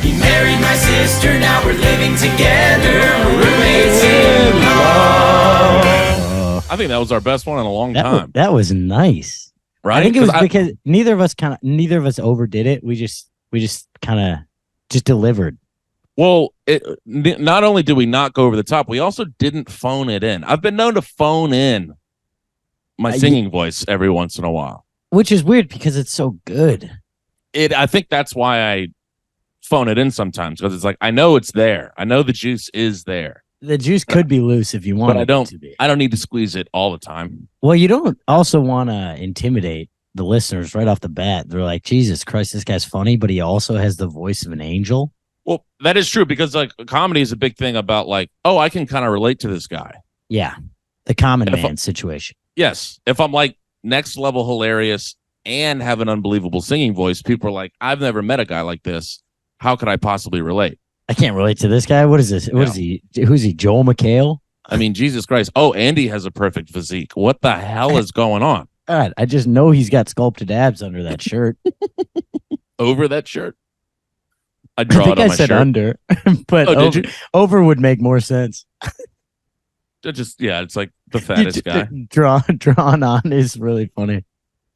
He married my sister, now we're living together. Roommates in law. I think that was our best one in a long time. That was nice. Right? I think it was because neither of us overdid it. We just kind of delivered. Well, not only did we not go over the top, we also didn't phone it in. I've been known to phone in my singing voice every once in a while. Which is weird because it's so good. I think that's why I phone it in sometimes, because it's like, I know it's there. I know the juice is there. The juice could be loose if you want it to be. I don't need to squeeze it all the time. Well, you don't also want to intimidate the listeners right off the bat. They're like, Jesus Christ, this guy's funny, but he also has the voice of an angel. Well, that is true, because like comedy is a big thing about like, oh, I can kind of relate to this guy. Yeah. The common man situation. Yes. If I'm like next level hilarious and have an unbelievable singing voice, people are like, I've never met a guy like this. How could I possibly relate? I can't relate to this guy. What is this? What is he? Who's he? Joel McHale? I mean, Jesus Christ. Oh, Andy has a perfect physique. What the hell is going on? God, I just know he's got sculpted abs under that shirt. Over that shirt? I draw it on my shirt. Under, but over would make more sense. It's like the fattest guy. Drawn on is really funny.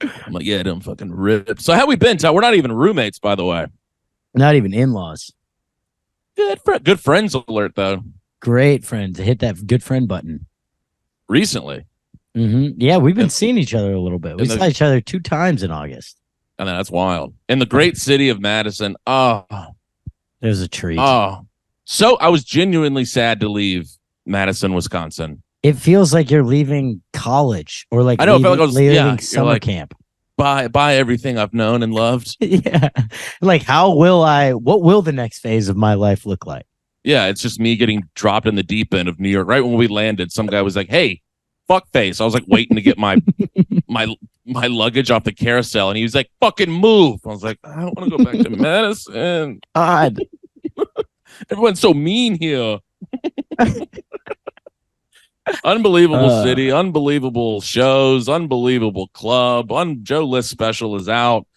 I'm like, yeah, I don't fucking rip. So how we been, Ty? We're not even roommates, by the way. Not even in-laws. Good friends alert, though. Great friends. Hit that good friend button. Recently. Mm-hmm. Yeah, we've been seeing each other a little bit. We saw each other 2 times in August. And that's wild. In the great city of Madison. Oh. It was a treat. Oh. So I was genuinely sad to leave Madison, Wisconsin. It feels like you're leaving college or like I know, leaving summer camp. Buy everything I've known and loved. Yeah. Like, what will the next phase of my life look like? Yeah, it's just me getting dropped in the deep end of New York. Right when we landed, some guy was like, hey, fuck face. I was like waiting to get my luggage off the carousel, and he was like, fucking move. I was like, I don't want to go back to Madison. God. Everyone's so mean here. Unbelievable city, unbelievable shows, unbelievable club. Joe List special is out.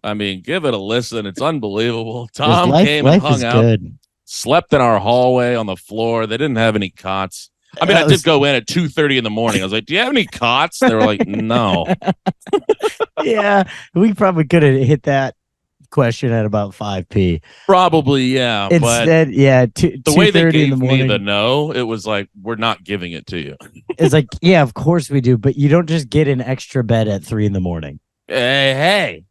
I mean, give it a listen. It's unbelievable. Tom came and hung out, good. Slept in our hallway on the floor. They didn't have any cots. I mean, I did go in at 2:30 in the morning. I was like, do you have any cots? They were like, no. Yeah, we probably could have hit that question at about 5 p. Probably, yeah. Instead, the way they gave me the no, it was like, we're not giving it to you. It's like, yeah, of course we do, but you don't just get an extra bed at 3 a.m. Hey.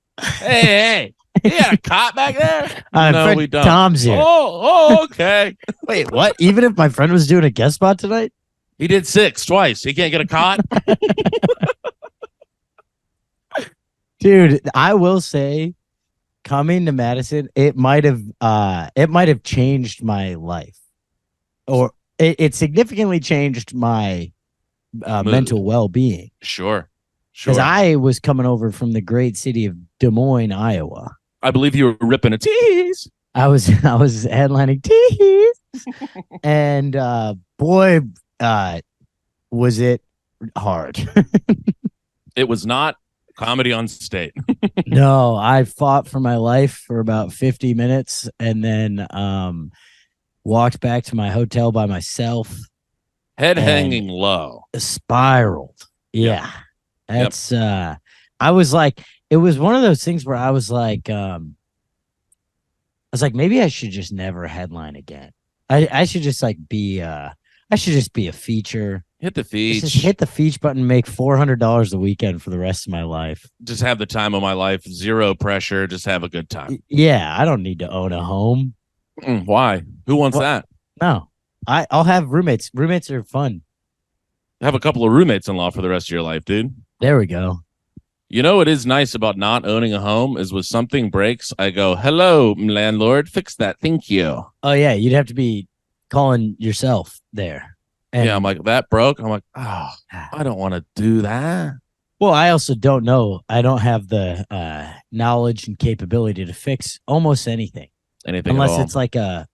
You got a cot back there? No, we don't. Tom's here. Oh, okay. Wait, what? Even if my friend was doing a guest spot tonight? He did 6 twice. He can't get a cot? Dude, I will say, coming to Madison, it might have changed my life, or it significantly changed my mental well-being. Sure. Because I was coming over from the great city of Des Moines, Iowa. I believe you were ripping a tease. I was headlining tease, and boy, was it hard. It was not comedy on state. No, I fought for my life for about 50 minutes and then walked back to my hotel by myself. Head hanging low. Spiraled. Yeah. That's I was like, it was one of those things where I was like maybe I should just never headline again. I should just like be a feature. Hit the feature. Just hit the feature button, make $400 a weekend for the rest of my life. Just have the time of my life, zero pressure, just have a good time. Yeah, I don't need to own a home. Why? Who wants that? No. I'll have roommates. Roommates are fun. Have a couple of roommates in law for the rest of your life, dude. There we go. You know what is nice about not owning a home is when something breaks, I go, hello, landlord, fix that. Thank you. Oh, yeah. You'd have to be calling yourself there. And yeah, I'm like, that broke. I'm like, oh, I don't want to do that. Well, I also don't know. I don't have the knowledge and capability to fix almost anything. Anything unless it's like a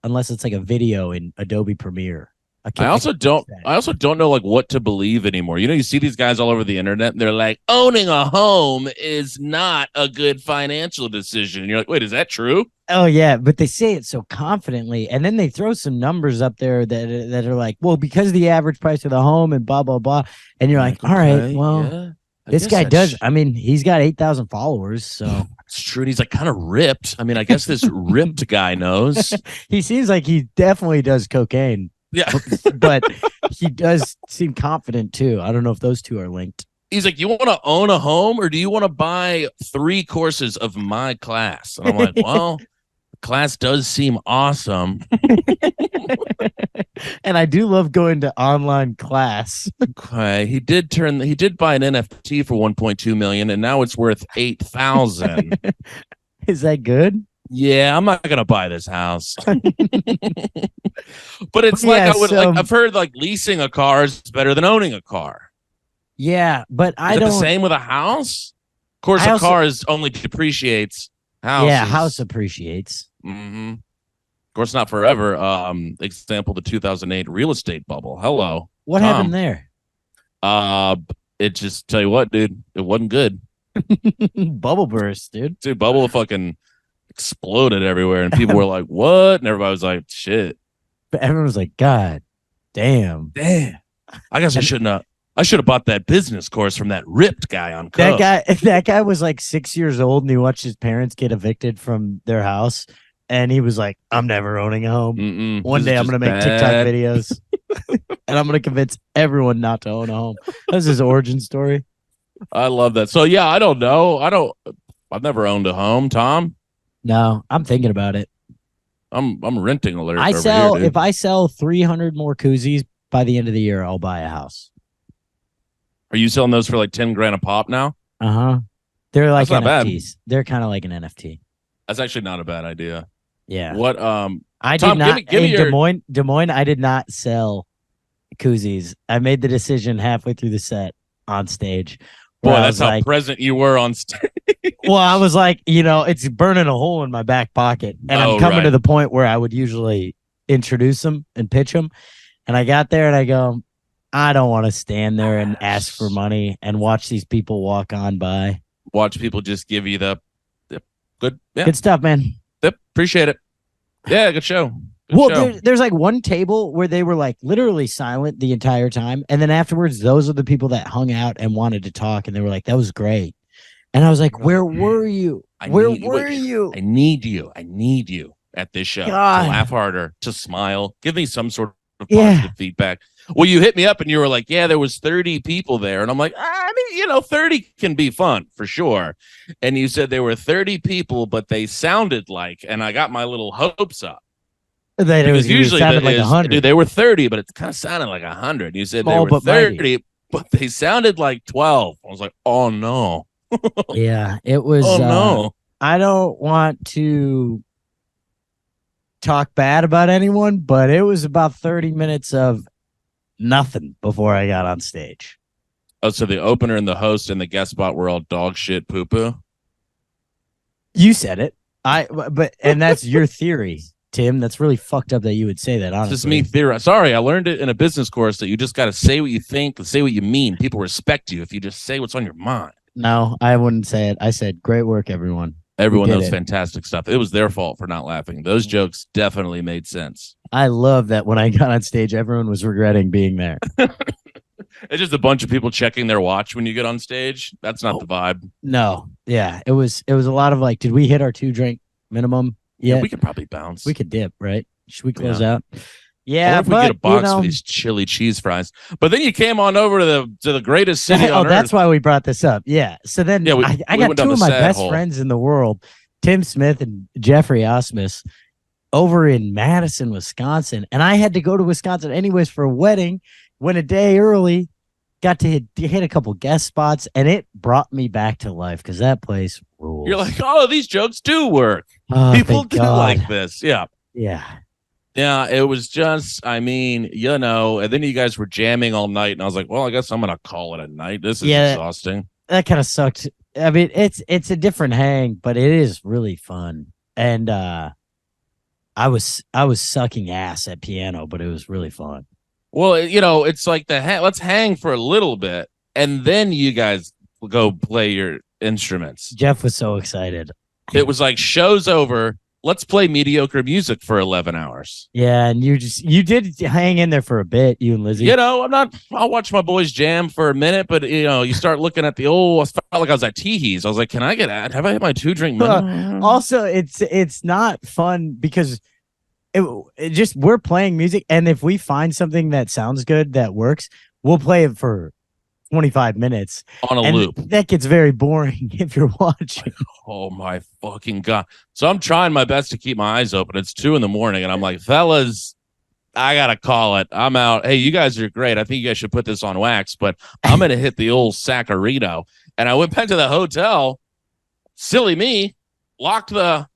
video in Adobe Premiere. I also don't know like what to believe anymore. You see these guys all over the internet and they're like, owning a home is not a good financial decision. And you're like, wait, is that true? Oh yeah, but they say it so confidently, and then they throw some numbers up there that are like, well, because of the average price of the home and blah blah blah, and you're like, all right, well, yeah. this guy does. I mean, he's got 8,000 followers, so it's true. And he's like kind of ripped. I mean, I guess this ripped guy knows. He seems like he definitely does cocaine. Yeah, but he does seem confident too. I don't know if those two are linked. He's like, you want to own a home or do you want to buy 3 courses of my class? And I'm like, well, class does seem awesome. And I do love going to online class. Okay. He did buy an NFT for 1.2 million and now it's worth 8,000. Is that good? Yeah, I'm not gonna buy this house. But it's I've heard like leasing a car is better than owning a car. Yeah, but Is it the same with a house? Of course, a car only depreciates. House appreciates. Mm-hmm. Of course, not forever. Example: the 2008 real estate bubble. Hello. What happened there? It just tell you what, dude. It wasn't good. Bubble burst, dude. Dude, bubble fucking exploded everywhere, and people were like, "What?" And everybody was like, "Shit." But everyone was like, "God, damn." I guess I shouldn't have. I should have bought that business course from that ripped guy on Cove. That guy was like 6 years old, and he watched his parents get evicted from their house, and he was like, "I'm never owning a home. One day I'm gonna make TikTok videos, and I'm gonna convince everyone not to own a home." That's his origin story. I love that. So yeah, I don't know. I've never owned a home, Tom. No, I'm thinking about it. I'm renting alert. If I sell 300 more koozies by the end of the year, I'll buy a house. Are you selling those for like 10 grand a pop now? They're like NFTs. They're kind of like an NFT. That's actually not a bad idea. Yeah. What I Tom, did not give me in Des Moines, I did not sell koozies. I made the decision halfway through the set on stage. Boy, that's how present you were on stage. Well, I was like, it's burning a hole in my back pocket. And I'm coming to the point where I would usually introduce them and pitch them. And I got there and I go, I don't want to stand there and ask for money and watch these people walk on by. Watch people just give you the good stuff, man. Yep, appreciate it. Yeah, good show. There's like one table where they were like literally silent the entire time. And then afterwards, those are the people that hung out and wanted to talk. And they were like, that was great. And I was like, where were you? Where were you? I need you. I need you at this show to laugh harder, to smile, give me some sort of positive feedback. Well, you hit me up and you were like, yeah, there was 30 people there. And I'm like, 30 can be fun for sure. And you said there were 30 people, but they sounded like, and I got my little hopes up. Because usually sounded like 100. Dude, they were 30, but it kind of sounded like 100. You said they were 30, but they sounded like 12. I was like, oh no. Yeah, it was. Oh no. I don't want to talk bad about anyone, but it was about 30 minutes of nothing before I got on stage. Oh, so the opener and the host and the guest spot were all dog shit poo poo? You said it. And that's your theory, Tim. That's really fucked up that you would say that, honestly. It's just me theorizing. Sorry, I learned it in a business course that you just got to say what you think and say what you mean. People respect you if you just say what's on your mind. No, I wouldn't say it. I said, great work, everyone. Everyone knows fantastic stuff. It was their fault for not laughing. Those jokes definitely made sense. I love that when I got on stage, everyone was regretting being there. It's just a bunch of people checking their watch when you get on stage. That's not the vibe. No. Yeah. It was a lot of like, did we hit our 2-drink minimum? Yeah. We could probably bounce. We could dip, right? Should we close out? Yeah, if we get a box of these chili cheese fries. But then you came on over to the greatest city on earth. That's why we brought this up. Yeah. So then I got 2 of my best friends in the world, Tim Smith and Jeffrey Osmus, over in Madison, Wisconsin. And I had to go to Wisconsin anyways for a wedding. Went a day early, got to hit a couple guest spots, and it brought me back to life because that place rules. You're like, oh, these jokes do work. People do like this. Yeah. Yeah. Yeah, it was just, and then you guys were jamming all night, and I was like, well, I guess I'm going to call it a night. This is exhausting. That kind of sucked. I mean, it's a different hang, but it is really fun. And I was sucking ass at piano, but it was really fun. Well, it's like let's hang for a little bit, and then you guys go play your instruments. Jeff was so excited. It was like, show's over. Let's play mediocre music for 11 hours. Yeah, and you did hang in there for a bit, you and Lizzie. I'll watch my boys jam for a minute, but you start looking at I felt like I was at Teehees. I was like, can I have I had my 2-drink minimum? Also, it's not fun because it just, we're playing music, and if we find something that sounds good, that works, we'll play it for 25 minutes on a loop. That gets very boring if you're watching. Oh my fucking God. So I'm trying my best to keep my eyes open. It's 2 a.m. and I'm like, fellas, I gotta call it. I'm out. Hey, you guys are great. I think you guys should put this on wax, but I'm gonna hit the old Saccharino. And I went back to the hotel. Silly me, locked the.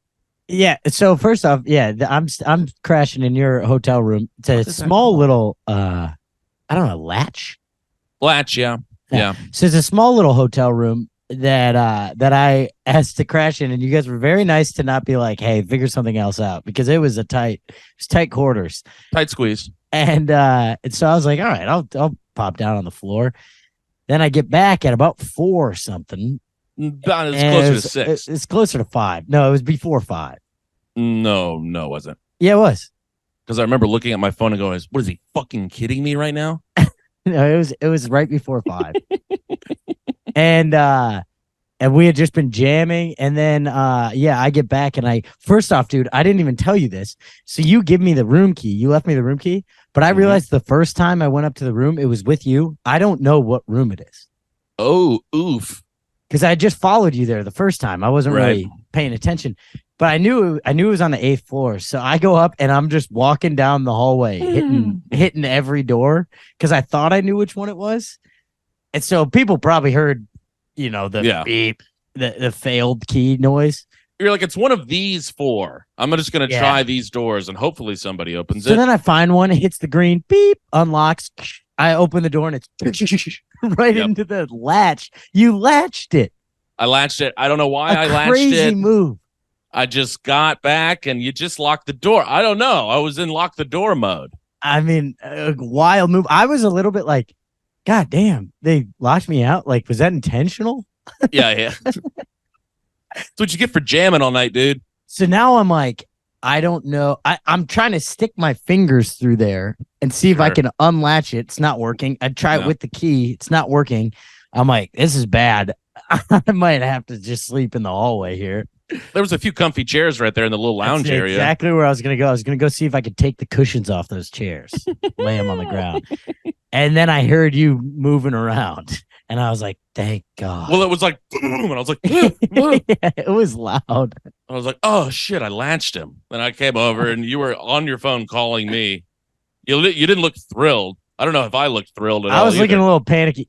Yeah. So first off, yeah, I'm crashing in your hotel room. It's a small little I don't know, latch. Yeah. So it's a small little hotel room that I asked to crash in, and you guys were very nice to not be like, hey, figure something else out, because it was tight quarters, tight squeeze. And so I was like, all right, I'll pop down on the floor. Then I get back at about 4 or something. It's closer to 6. It's closer to 5. No, it was before 5. No, it wasn't. Yeah, it was. Because I remember looking at my phone and going, what is he fucking kidding me right now? No, it was right before 5. And we had just been jamming, and then I get back, and first off, dude, I didn't even tell you this. So you give me the room key. You left me the room key, but I realized the first time I went up to the room, it was with you. I don't know what room it is. Oh, oof. Because I just followed you there the first time. I wasn't really paying attention. But I knew it was on the 8th floor. So I go up, and I'm just walking down the hallway, hitting every door, because I thought I knew which one it was. And so people probably heard, the beep, the failed key noise. You're like, it's one of these 4. I'm just going to try these doors, and hopefully somebody opens it. So then I find one, it hits the green, beep, unlocks. I open the door, and it's right into the latch. You latched it. I latched it. I don't know why I latched it. Crazy move. I just got back, and you just locked the door. I don't know. I was in lock the door mode. I mean, a wild move. I was a little bit like, God damn, they locked me out. Like, was that intentional? Yeah. That's what you get for jamming all night, dude. So now I'm like, I don't know. I'm trying to stick my fingers through there and see if I can unlatch it. It's not working. I try it with the key. It's not working. I'm like, this is bad. I might have to just sleep in the hallway here. There was a few comfy chairs right there in the little lounge area. Exactly where I was going to go. I was going to go see if I could take the cushions off those chairs, lay them on the ground. And then I heard you moving around, and I was like, thank God. Well, it was like, and I was like, yeah, it was loud. I was like, oh shit, I latched him. Then I came over, and you were on your phone calling me. You didn't look thrilled. I don't know if I looked thrilled at all. I was looking a little panicky.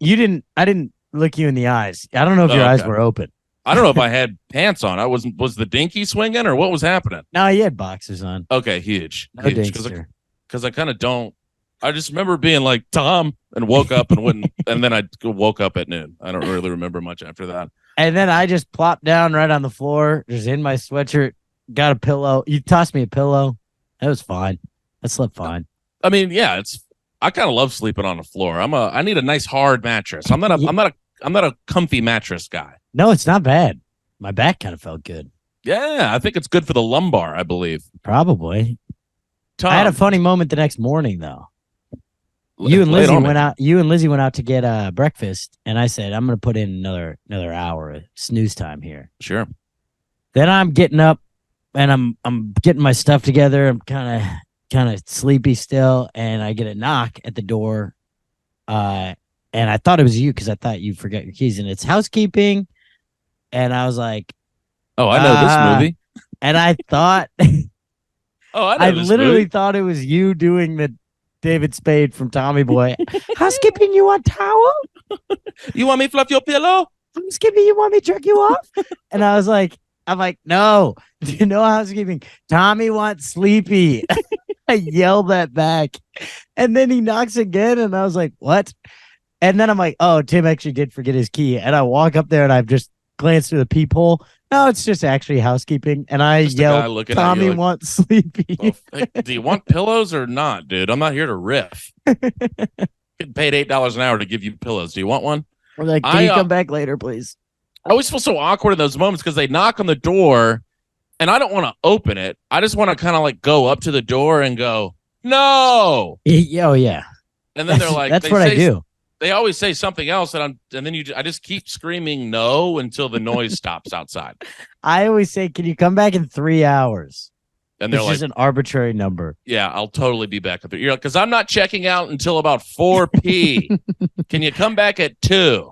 I didn't look you in the eyes. I don't know if your eyes were open. I don't know if I had pants on. Was the dinky swinging, or what was happening? No, you had boxers on. Okay, huge. No dinkster. Because I kind of don't. I just remember being like, Tom, and woke up and went, and then I woke up at noon. I don't really remember much after that. And then I just plopped down right on the floor, just in my sweatshirt, got a pillow. You tossed me a pillow. That was fine. I slept fine. I mean, yeah, I kind of love sleeping on the floor. I need a nice hard mattress. I'm not a comfy mattress guy. No, it's not bad. My back kind of felt good. Yeah, I think it's good for the lumbar, I believe. Probably. Tom, I had a funny moment the next morning, though. You and Lizzie went out to get breakfast, and I said, I'm going to put in another hour of snooze time here. Sure. Then I'm getting up, and I'm getting my stuff together. I'm kind of sleepy still, and I get a knock at the door. And I thought it was you because I thought you forgot your keys, and it's housekeeping. And I was like, oh, I know this movie. And I thought, I literally thought it was you doing the David Spade from Tommy Boy. Housekeeping, you want towel? You want me to fluff your pillow? Housekeeping, you want me to jerk you off? And I'm like, no. Do you know housekeeping? Tommy wants sleepy. I yelled that back. And then he knocks again, and I was like, what? And then I'm like, oh, Tim actually did forget his key. And I walk up there, and I've just glanced through the peephole. No, it's just actually housekeeping. And I yelled, Tommy wants sleepy. Well, hey, do you want pillows or not, dude? I'm not here to riff. Getting paid $8 an hour to give you pillows. Do you want one? We're like, can you come back later, please? I always feel so awkward in those moments because they knock on the door and I don't want to open it. I just want to kind of like go up to the door and go, no. Oh, yeah. And then they're like, that's what I do. They always say something else, and then I just keep screaming no until the noise stops outside. I always say, can you come back in 3 hours? And they're like, just an arbitrary number. Yeah, I'll totally be back. You're like, because I'm not checking out until about 4 p. Can you come back at 2?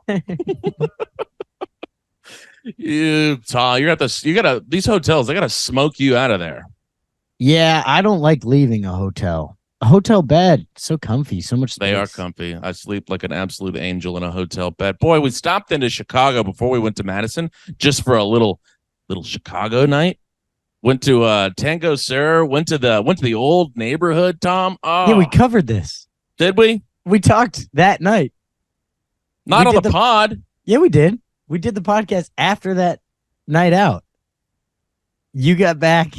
Tom, these hotels, they gotta smoke you out of there. Yeah, I don't like leaving a hotel. A hotel bed, so comfy, so much space. They are comfy. I sleep like an absolute angel in a hotel bed. Boy, we stopped into Chicago before we went to Madison just for a little Chicago night. Went to Tango Sir. Went to the old neighborhood. Tom. Oh. Yeah, we covered this. Did we? We talked that night. Not on the pod. Yeah, we did. We did the podcast after that night out. You got back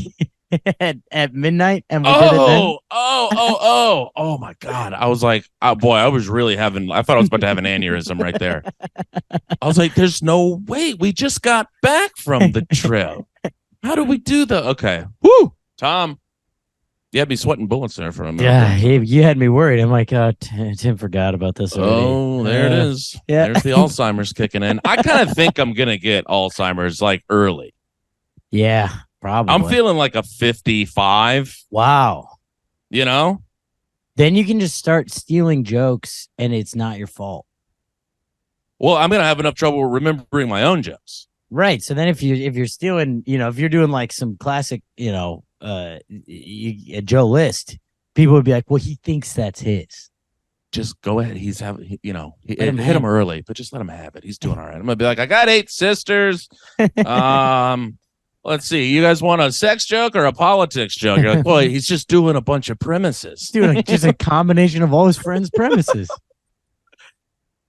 at midnight, and we did it then. Oh my God. I was like, I was really I thought I was about to have an aneurysm right there. I was like, there's no way. We just got back from the trip. How do we do okay. Woo! Tom, you had me sweating bullets there for a minute. Yeah, you had me worried. I'm like, Tim forgot about this already. Oh, there it is. Yeah. There's the Alzheimer's kicking in. I kind of think I'm going to get Alzheimer's like early. Yeah. Probably. I'm feeling like a 55. Wow. You know? Then you can just start stealing jokes and it's not your fault. Well, I'm going to have enough trouble remembering my own jokes. Right. So then if you're stealing, if you're doing like some classic, Joe List, people would be like, well, he thinks that's his. Just go ahead. He's having, hit him early, but just let him have it. He's doing all right. I'm going to be like, I got 8 sisters. Let's see. You guys want a sex joke or a politics joke? You're like, boy, he's just doing a bunch of premises. Doing just a combination of all his friends' premises.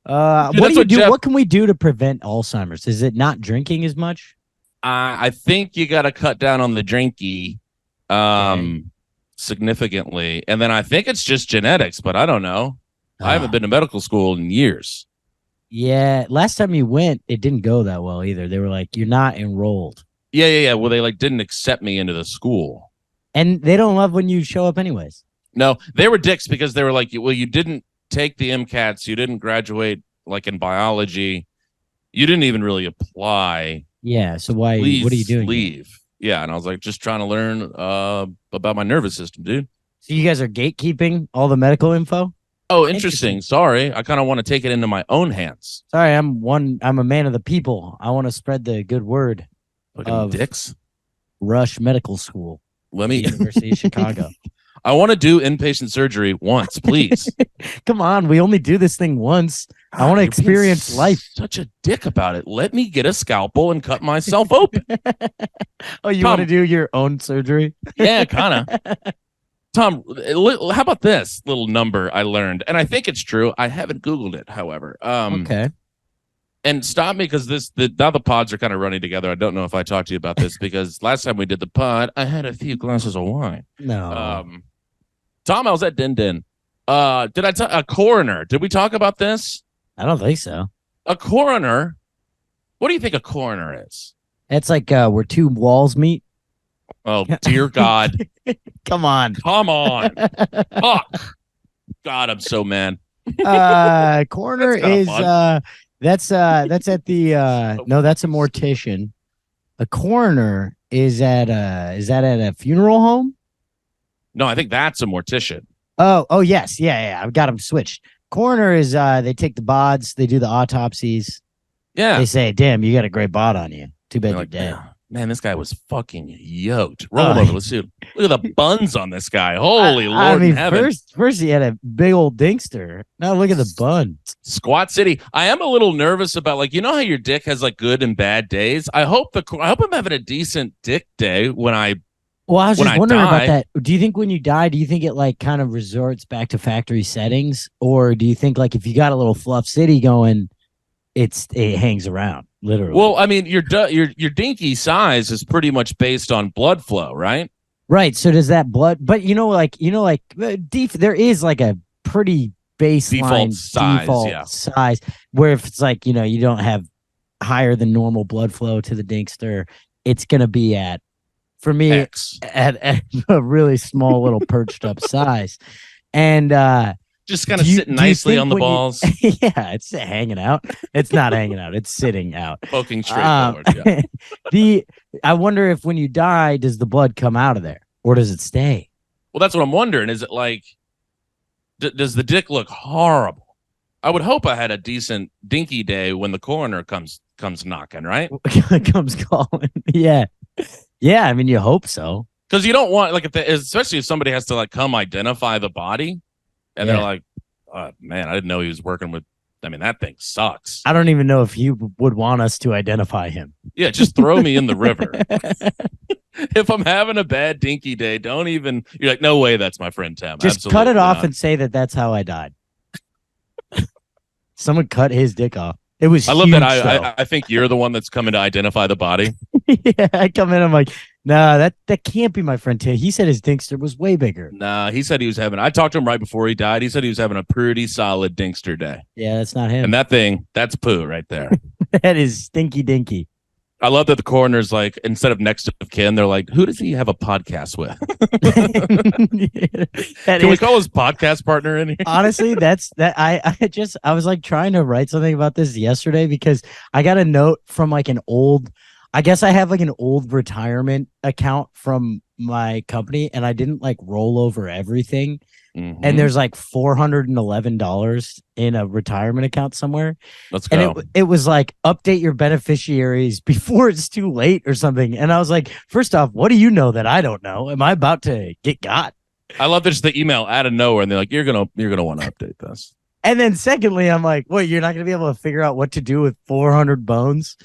What do you do? What can we do to prevent Alzheimer's? Is it not drinking as much? I think you got to cut down on the drinky significantly. And then I think it's just genetics, but I don't know. I haven't been to medical school in years. Yeah. Last time you went, it didn't go that well either. They were like, you're not enrolled. Yeah. Well, they didn't accept me into the school. And they don't love when you show up anyways. No, they were dicks because they were like, well, you didn't take the MCATs. You didn't graduate like in biology. You didn't even really apply. Yeah. So why? Please what are you doing? Leave. Yeah. And I was like, just trying to learn about my nervous system, dude. So you guys are gatekeeping all the medical info? Oh, interesting. Sorry. I kind of want to take it into my own hands. Sorry. I'm a man of the people. I want to spread the good word. Fucking dicks. Rush Medical School. University of Chicago. I want to do inpatient surgery once, please. Come on, we only do this thing once. I want to experience life. Such a dick about it. Let me get a scalpel and cut myself open. Oh, you want to do your own surgery? Yeah, kind of. Tom, how about this little number I learned? And I think it's true. I haven't Googled it, however. Okay. And stop me because now the pods are kind of running together. I don't know if I talked to you about this because last time we did the pod, I had a few glasses of wine. No. Tom, I was at Din Din. Did I talk a coroner? Did we talk about this? I don't think so. A coroner? What do you think a coroner is? It's like where two walls meet. Oh, dear God. Come on. Fuck. God, I'm so mad. Coroner is that's at the no, that's a mortician. A coroner is that at a funeral home? No, I think that's a mortician. Oh yes, yeah. I've got them switched. Coroner is they take the bods, they do the autopsies. Yeah. They say, damn, you got a great bod on you. Too bad you're dead. Man, this guy was fucking yoked. Roll over. Let's see. Look at the buns on this guy. Holy Lord in heaven. First he had a big old dinkster. Now look at the bun. Squat City. I am a little nervous about how your dick has like good and bad days. I hope I'm having a decent dick day when I. Well, I was just wondering about that. Do you think when you die, do you think it like kind of resorts back to factory settings, or do you think like if you got a little Fluff City going, it hangs around literally. Well, I mean, your dinky size is pretty much based on blood flow, right? Right. So does that blood? But there is like a pretty baseline default size where if it's like you don't have higher than normal blood flow to the dinkster, it's gonna be for me at a really small little perched up size, and just kind of sitting nicely on the balls. Yeah, it's hanging out. It's not hanging out. It's sitting out, poking straight forward. Yeah. I wonder if when you die, does the blood come out of there or does it stay? Well, that's what I'm wondering. Is it like, does the dick look horrible? I would hope I had a decent dinky day when the coroner comes knocking, right? Comes calling. Yeah. Yeah. I mean, you hope so. Because you don't want, like, especially if somebody has to like come identify the body and they're like, oh, man, I didn't know he was working with. I mean, that thing sucks. I don't even know if he would want us to identify him. Yeah, just throw me in the river. If I'm having a bad dinky day, don't even. You're like, no way, that's my friend Tim. Just absolutely cut it off not. and say that's how I died. Someone cut his dick off. It was. I love that. I think you're the one that's coming to identify the body. Yeah, I come in. I'm like, nah, that can't be my friend Tim. He said his dinkster was way bigger. Nah, he said he was having. I talked to him right before he died. He said he was having a pretty solid dinkster day. Yeah, that's not him. And that thing, that's poo right there. That is stinky dinky. I love that the coroner's like, instead of next of kin, they're like, who does he have a podcast with? Can we call his podcast partner in here? Honestly, I was like trying to write something about this yesterday because I got a note from like I guess I have like an old retirement account from my company and I didn't like roll over everything. Mm-hmm. And there's like $411 in a retirement account somewhere. Let's go. And it was like, update your beneficiaries before it's too late or something. And I was like, first off, what do you know that I don't know? Am I about to get got? I love just the email out of nowhere. And they're like, you're gonna want to update this. And then secondly, I'm like, wait, you're not going to be able to figure out what to do with 400 bones?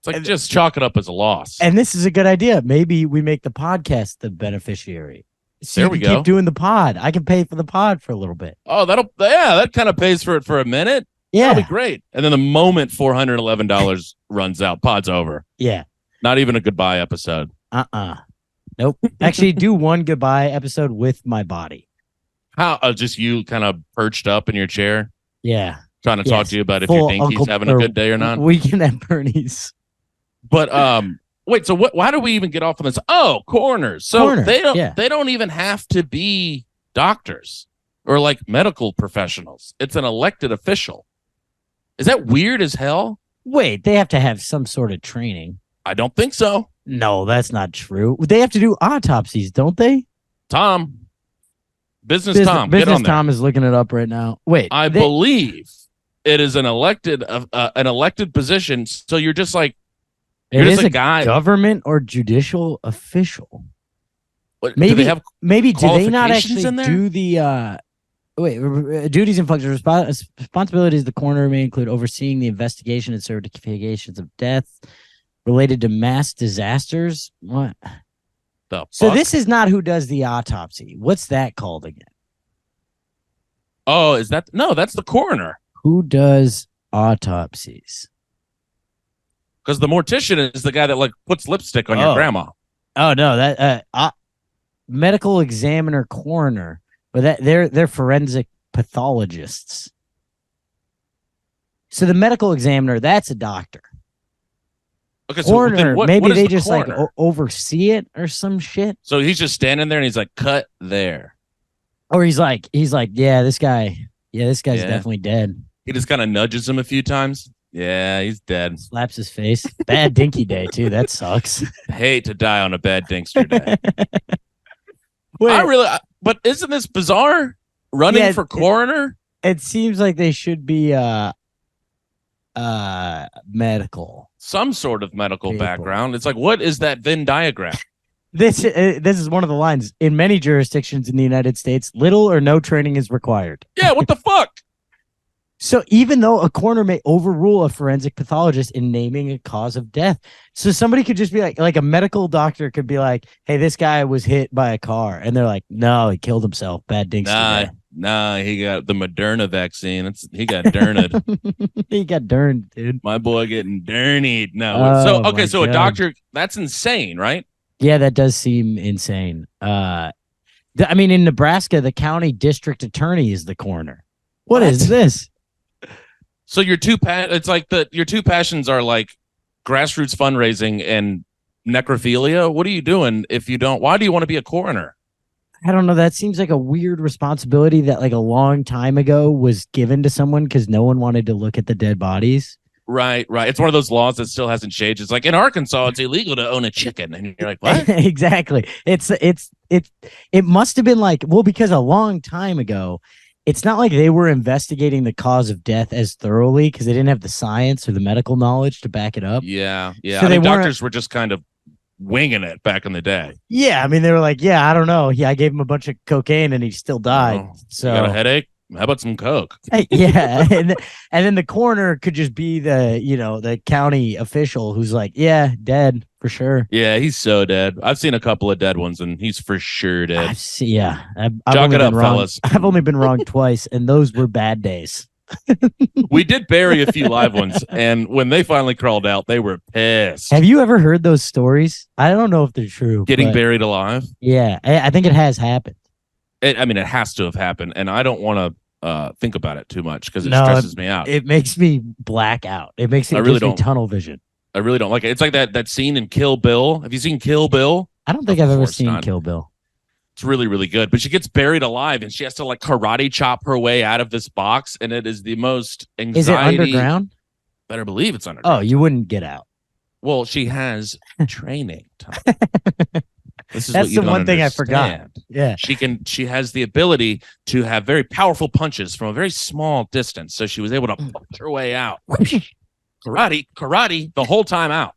It's like, just chalk it up as a loss. And this is a good idea. Maybe we make the podcast the beneficiary. So there we go. Keep doing the pod. I can pay for the pod for a little bit. Oh, that kind of pays for it for a minute. Yeah. That'll be great. And then the moment $411 runs out, pod's over. Yeah. Not even a goodbye episode. Nope. Actually, do one goodbye episode with my body. How? Just you kind of perched up in your chair? Yeah. Trying to talk to you about if your dinky's having a good day or not? Weekend at Bernie's. But wait, so why do we even get off on this? Oh, coroners. So they don't even have to be doctors or like medical professionals. It's an elected official. Is that weird as hell? Wait, they have to have some sort of training. I don't think so. No, that's not true. They have to do autopsies, don't they? Tom. Business Tom. Business get on there. Tom is looking it up right now. Wait. I believe it is an elected position. So you're just like, it is a guy, government or judicial official. What, maybe do they have maybe do they not actually in there? do the duties and functions responsibilities of the coroner may include overseeing the investigation and certifications of death related to mass disasters. What? So this is not who does the autopsy. What's that called again? Oh, that's the coroner. Who does autopsies? Because the mortician is the guy that like puts lipstick on your grandma. Oh no, that medical examiner coroner, but they're forensic pathologists. So the medical examiner, that's a doctor. Okay, coroner, so maybe they just coroner? Like oversee it or some shit. So he's just standing there and he's like, cut there. Or he's like, yeah, this guy's definitely dead. He just kind of nudges him a few times. Yeah, he's dead. Slaps his face. Bad dinky day, too. That sucks. Hate to die on a bad dinkster day. Wait, but isn't this bizarre? Running for coroner? It seems like they should be medical. Some sort of medical background. It's like, what is that Venn diagram? This is one of the lines. In many jurisdictions in the United States, little or no training is required. Yeah, what the fuck? So even though a coroner may overrule a forensic pathologist in naming a cause of death, so somebody could just be like a medical doctor could be like, "Hey, this guy was hit by a car," and they're like, "No, he killed himself. Bad dinkster." Nah, he got the Moderna vaccine. He got durned. He got durned, dude. My boy getting durnied. No, so okay, so a doctor, that's insane, right? Yeah, that does seem insane. I mean, in Nebraska, the county district attorney is the coroner. What is this? So your two passions are like grassroots fundraising and necrophilia. What are you doing if you don't? Why do you want to be a coroner? I don't know. That seems like a weird responsibility that like a long time ago was given to someone because no one wanted to look at the dead bodies. Right. It's one of those laws that still hasn't changed. It's like in Arkansas, it's illegal to own a chicken, and you're like, what? Exactly. It must have been like, well, because a long time ago. It's not like they were investigating the cause of death as thoroughly because they didn't have the science or the medical knowledge to back it up. Yeah. So I mean, doctors were just kind of winging it back in the day. Yeah, I mean, they were like, yeah, I don't know. Yeah, I gave him a bunch of cocaine and he still died. So you got a headache? How about some coke? Yeah, and then the coroner could just be the county official who's like, yeah, dead for sure. Yeah, he's so dead. I've seen a couple of dead ones, and he's for sure dead. I've Chalk it up, fellas. I've only been wrong twice, and those were bad days. We did bury a few live ones, and when they finally crawled out, they were pissed. Have you ever heard those stories? I don't know if they're true. Getting buried alive? Yeah, I think it has happened. It has to have happened, and I don't want to think about it too much because it stresses me out. It makes me black out. It makes me tunnel vision. I really don't like it. It's like that scene in Kill Bill. Have you seen Kill Bill? I don't think I've ever seen Kill Bill. It's really, really good. But she gets buried alive, and she has to like karate chop her way out of this box, and it is the most anxiety. Is it underground? Better believe it's underground. Oh, you wouldn't get out. Well, she has training time. That's the one thing I forgot. Yeah. She has the ability to have very powerful punches from a very small distance. So she was able to punch her way out. Karate the whole time out.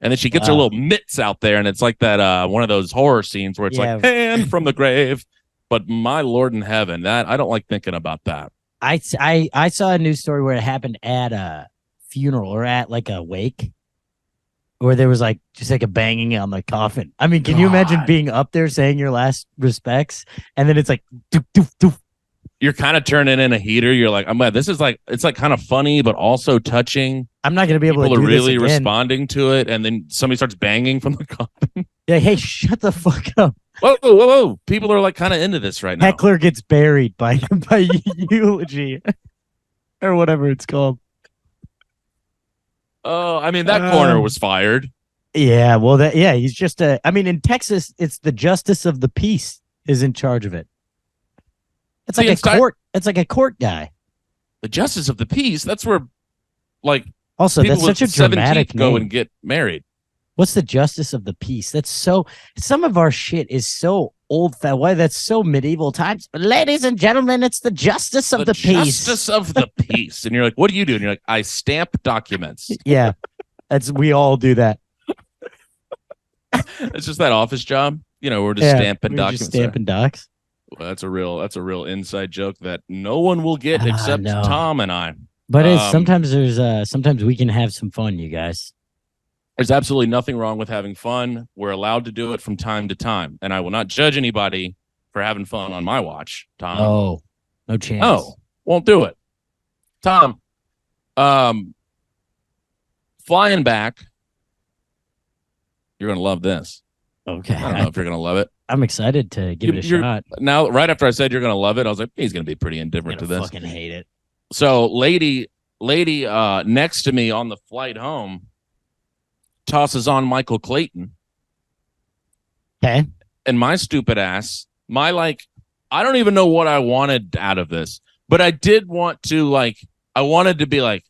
And then she gets her little mitts out there, and it's like that one of those horror scenes where it's like hand from the grave. But my Lord in heaven, that I don't like thinking about that. I saw a news story where it happened at a funeral or at like a wake. Where there was like just like a banging on the coffin. I mean, can you imagine being up there saying your last respects, and then it's like doof, doof, doof. You're kind of turning in a heater. You're like, I'm glad this is like, it's like kind of funny, but also touching. I'm not gonna be able to do People are really this again. responding to it, and then somebody starts banging from the coffin. Yeah, hey, shut the fuck up. Whoa. People are like kind of into this right now. Heckler gets buried by eulogy or whatever it's called. Oh, I mean, that coroner was fired. Yeah, well, he's just I mean, in Texas, it's the justice of the peace is in charge of it. It's like a court. It's like a court guy. The justice of the peace. That's where, like, also that's such a dramatic name. Go and get married. What's the justice of the peace? That's so. Some of our shit is so old. Why that's so medieval times. But ladies and gentlemen, it's the justice of the peace. Justice of the peace. And you're like, what do you do? And you're like, I stamp documents. Yeah, we all do that. It's just that office job. You know, we're just stamping documents. Just stamping docs. Well, that's a real inside joke that no one will get except Tom and I. But sometimes we can have some fun, you guys. There's absolutely nothing wrong with having fun. We're allowed to do it from time to time, and I will not judge anybody for having fun on my watch, Tom. Oh, no chance. Oh, won't do it. Tom, flying back, you're going to love this. Okay. I don't know if you're going to love it. I'm excited to give it a shot. Now, right after I said you're going to love it, I was like, he's going to be pretty indifferent to this. I fucking hate it. So, lady next to me on the flight home tosses on Michael Clayton. Okay. And my stupid ass, I don't even know what I wanted out of this, but I did want to I wanted to be like,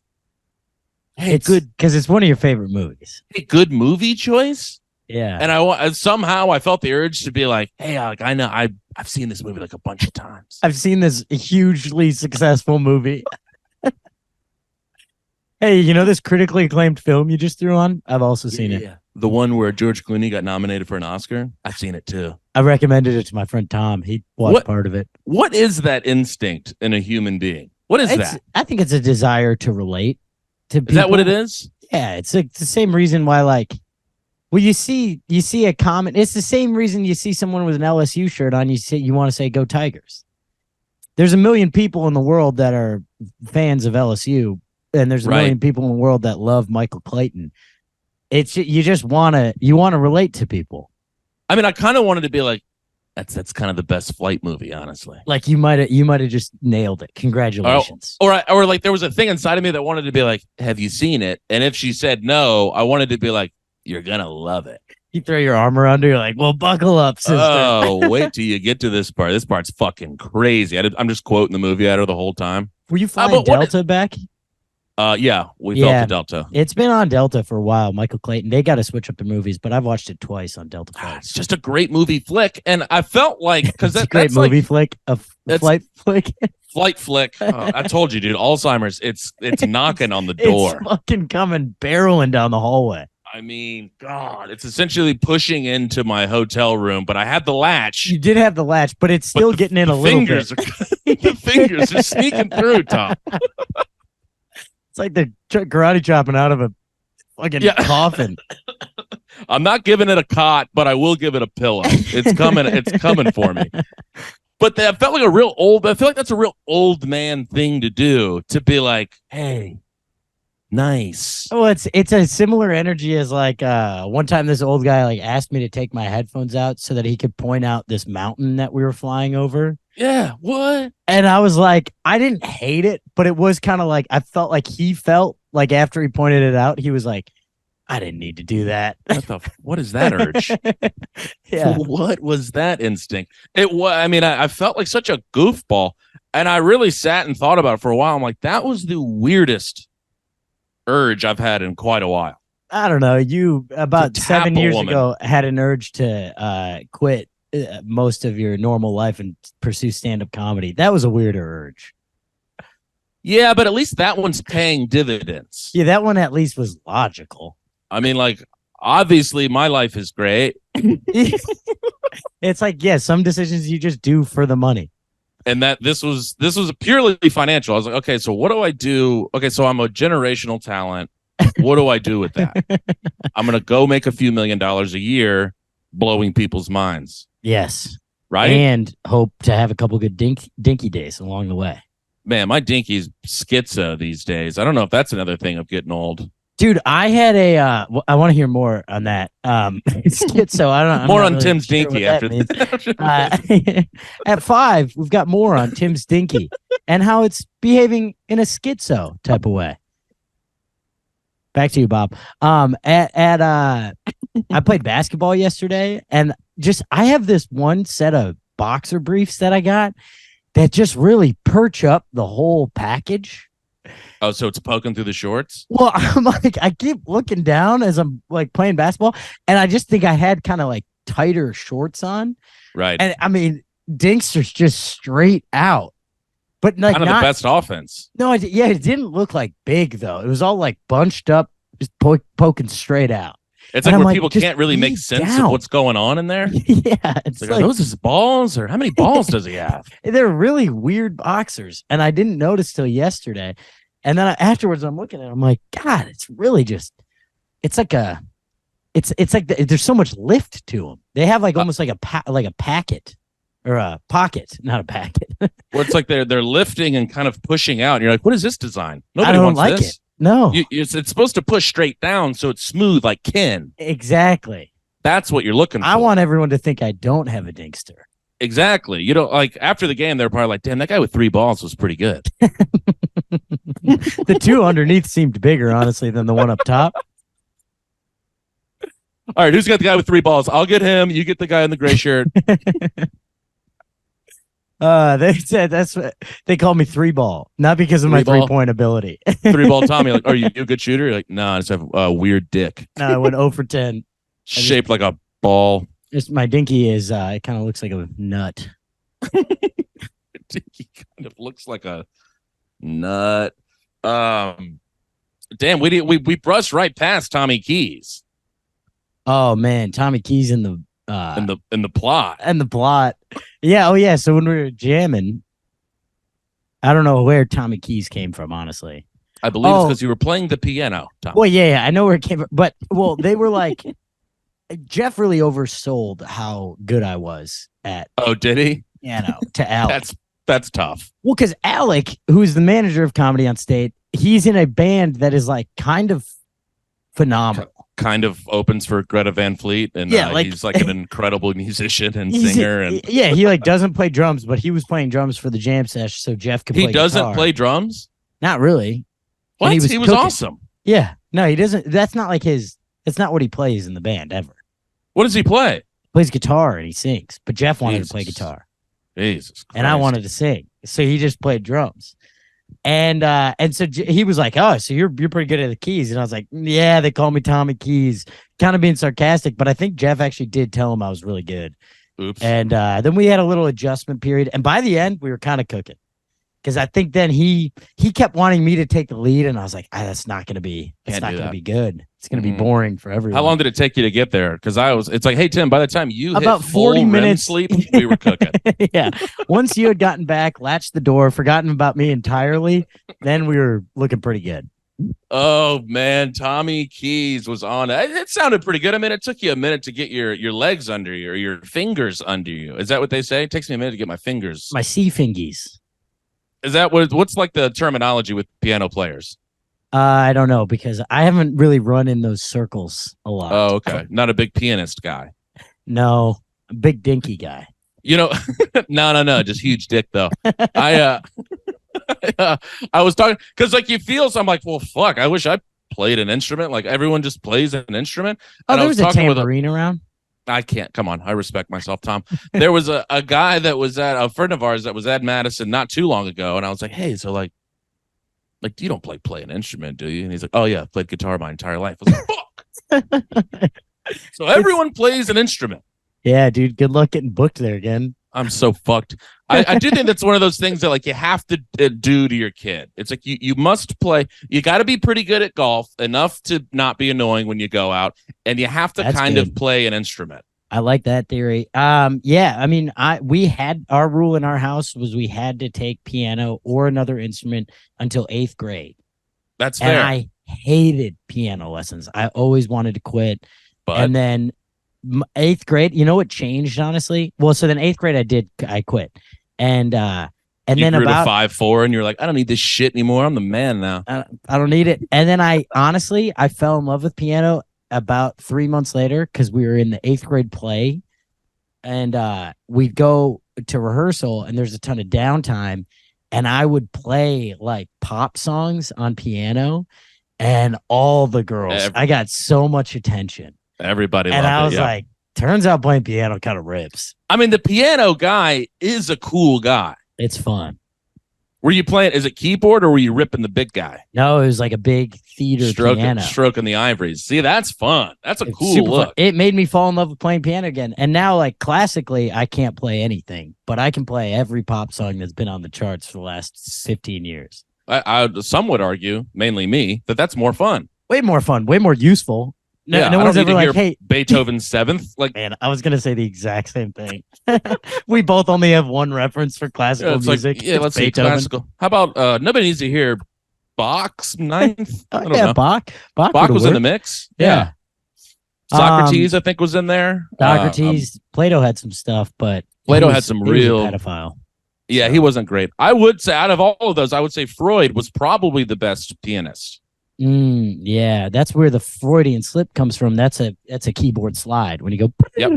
hey, it's good because it's one of your favorite movies. Hey, good movie choice. Yeah. And somehow I felt the urge to be like, hey, I know I've seen this movie like a bunch of times. I've seen this hugely successful movie. Hey, you know this critically acclaimed film you just threw on? I've also seen it. Yeah. The one where George Clooney got nominated for an Oscar? I've seen it too. I recommended it to my friend Tom. He watched part of it. What is that instinct in a human being? What is that? I think it's a desire to relate to people. Is that what it is? Yeah, it's like the same reason why, like, well, you see a comment. It's the same reason you see someone with an LSU shirt on. You want to say "Go Tigers." There's a million people in the world that are fans of LSU, and there's a million people in the world that love Michael Clayton. It's you just want to relate to people. I mean, I kind of wanted to be like, that's kind of the best flight movie, honestly. Like you might have just nailed it. Congratulations. Or like there was a thing inside of me that wanted to be like, have you seen it? And if she said no, I wanted to be like, you're gonna love it. You throw your arm around her, you're like, well, buckle up, sister. Oh, wait till you get to this part. This part's fucking crazy. I'm just quoting the movie at her the whole time. Were you flying Delta back? Yeah, we felt the Delta. It's been on Delta for a while. Michael Clayton. They got to switch up the movies, but I've watched it twice on Delta flights. It's just a great movie flick, and I felt like because that's a great movie flick, a flight flick, flight flick. I told you, dude. Alzheimer's. It's knocking on the door. It's fucking coming barreling down the hallway. I mean, God, it's essentially pushing into my hotel room, but I had the latch. You did have the latch, but it's still getting in a little bit. The fingers are sneaking through, Tom. It's like they're karate chopping out of a fucking coffin. I'm not giving it a cot, but I will give it a pillow. It's coming. It's coming for me. But that felt like I feel like that's a real old man thing to do, to be like, hey, nice. Oh, it's a similar energy as like one time this old guy like asked me to take my headphones out so that he could point out this mountain that we were flying over. Yeah, what? And I was like, I didn't hate it, but it was kind of like I felt like he felt like after he pointed it out, he was like, I didn't need to do that. What is that urge? Yeah. What was that instinct? It was. I mean, I felt like such a goofball, and I really sat and thought about it for a while. I'm like, that was the weirdest urge I've had in quite a while. I don't know. You about 7 years ago had an urge to quit most of your normal life and pursue stand-up comedy. That was a weirder urge. Yeah, but at least that one's paying dividends. Yeah, that one at least was logical. I mean, like, obviously my life is great. It's like, yeah, some decisions you just do for the money. And that this was purely financial. I was like, okay, so what do I do? Okay, so I'm a generational talent. What do I do with that? I'm going to go make a few $1 million a year blowing people's minds. Yes. Right? And hope to have a couple good dinky days along the way. Man, my dinky's schizo these days. I don't know if that's another thing of getting old. Dude, I had I want to hear more on that. Schizo, I don't know. More on really Tim's dinky after that. At 5, we've got more on Tim's dinky and how it's behaving in a schizo type of way. Back to you, Bob. I played basketball yesterday, and I have this one set of boxer briefs that I got that just really perch up the whole package. Oh, so it's poking through the shorts? Well, I'm like, I keep looking down as I'm like playing basketball, and I just think I had kind of like tighter shorts on. Right. And I mean, dinkster's just straight out. But like kind of the best offense. No, it didn't look like big though. It was all like bunched up, just poking straight out. It's like where people can't really make sense of what's going on in there. Yeah. It's like, are those his balls, or how many balls does he have? They're really weird boxers. And I didn't notice till yesterday. And then afterwards I'm looking at it, I'm like, God, it's really just, it's like there's so much lift to them. They have like almost like a packet or a pocket, not a packet. Where it's like they're lifting and kind of pushing out. And you're like, what is this design? Nobody wants like this. It. No, it's supposed to push straight down so it's smooth like Ken. Exactly. That's what you're looking for. I want everyone to think I don't have a dinkster. Exactly. You know, like after the game, they're probably like, damn, that guy with 3 balls was pretty good. The 2 underneath seemed bigger, honestly, than the one up top. All right, who's got the guy with 3 balls? I'll get him. You get the guy in the gray shirt. They said that's what they call me 3-ball, not because of my 3-point ability. 3-ball Tommy, like, are you a good shooter? You're like, no, I just have a weird dick. No, I went 0 for 10. Shaped like a ball. Just my dinky is it kind of looks like a nut. Dinky kind of looks like a nut. Damn, we brushed right past Tommy Keys. Oh man, Tommy Keys in the plot. And the plot. Yeah, oh yeah. So when we were jamming, I don't know where Tommy Keys came from, honestly. I believe it's because you were playing the piano, Tom. Well, yeah, I know where it came from. But, they were like, Jeff really oversold how good I was at. Oh, did he? Piano to Alec. That's tough. Well, because Alec, who's the manager of Comedy on State, he's in a band that is like kind of phenomenal. Kind of opens for Greta Van Fleet, and he's like an incredible musician and singer. And he like doesn't play drums, but he was playing drums for the jam sesh, so Jeff could play guitar. He doesn't play drums? Not really. What? He was awesome. Yeah. No, he doesn't. That's not like his. That's not what he plays in the band ever. What does he play? He plays guitar and he sings, but Jeff wanted to play guitar. Jesus Christ. And I wanted to sing, so he just played drums. And so he was like, "Oh, so you're pretty good at the keys." And I was like, "Yeah, they call me Tommy Keys," kind of being sarcastic. But I think Jeff actually did tell him I was really good. Oops. And then we had a little adjustment period, and by the end, we were kind of cooking. Because I think then he kept wanting me to take the lead, and I was like, that's not going to be good. It's going to be boring for everyone. How long did it take you to get there? Because it's like, hey, Tim, by the time you about hit 40 minutes sleep, we were cooking. Yeah. Once you had gotten back, latched the door, forgotten about me entirely, then we were looking pretty good. Oh, man. Tommy Keys was on. It sounded pretty good. I mean, it took you a minute to get your legs under you or your fingers under you. Is that what they say? It takes me a minute to get my fingers. My sea fingies. Is that what's like the terminology with piano players? I don't know, because I haven't really run in those circles a lot. Oh, okay. Not a big pianist guy. No, a big dinky guy. No, just huge dick though. I was talking because like you feel, so I'm like, well, fuck. I wish I played an instrument. Like everyone just plays an instrument. Oh, there was a tambourine around. I can't. Come on. I respect myself, Tom. There was a guy that was at a friend of ours that was at Madison not too long ago. And I was like, hey, so like you don't play an instrument, do you? And he's like, oh, yeah, I've played guitar my entire life. I was like, fuck. So everyone plays an instrument. Yeah, dude. Good luck getting booked there again. I'm so fucked. I do think that's one of those things that like you have to do to your kid. It's like you must play. You got to be pretty good at golf, enough to not be annoying when you go out, and you have to kind of play an instrument. I like that theory. Yeah, I mean, we had our rule in our house was we had to take piano or another instrument until 8th grade. That's fair. And I hated piano lessons. I always wanted to quit. And then 8th grade, you know what changed, honestly? Well, so then 8th grade I quit. And then grew about to 5'4", and you're like, I don't need this shit anymore. I'm the man now. I don't need it. And then I fell in love with piano about 3 months later, because we were in the 8th grade play, and we'd go to rehearsal and there's a ton of downtime, and I would play like pop songs on piano, and all the girls, I got so much attention. Everybody loved it. And I was like, turns out playing piano kind of rips. I mean, the piano guy is a cool guy. It's fun. Were you playing, is it keyboard or were you ripping the big guy? No, it was like a big theater piano. Stroking the ivories. See, that's fun. That's a cool look. Fun. It made me fall in love with playing piano again. And now, like, classically, I can't play anything, but I can play every pop song that's been on the charts for the last 15 years. Some would argue, mainly me, that's more fun. Way more fun. Way more useful. No one's ever like, hey, Beethoven's Seventh. Like, man, I was gonna say the exact same thing. We both only have one reference for classical music. Like, let's see classical. How about nobody needs to hear Bach's Ninth? I don't know. Bach was in the mix. Yeah. Socrates, I think, was in there. Socrates, Plato had some stuff, but Plato had some real pedophile. Yeah, he wasn't great. I would say out of all of those, I would say Freud was probably the best pianist. Yeah, that's where the Freudian slip comes from. That's a keyboard slide when you go. Yep.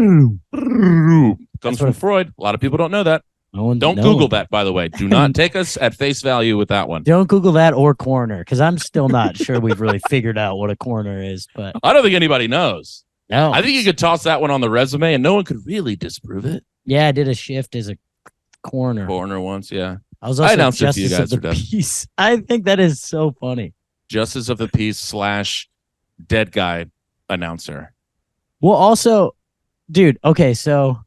Comes from Freud. A lot of people don't know that. Don't Google that, by the way. Do not take us at face value with that one. Don't Google that or coroner, because I'm still not sure we've really figured out what a coroner is. But I don't think anybody knows. No, I think you could toss that one on the resume and no one could really disprove it. Yeah, I did a shift as a coroner. Coroner once, yeah. I was also announced it to you guys. Peace. I think that is so funny. Justice of the Peace / dead guy announcer. Well, also, dude, okay, so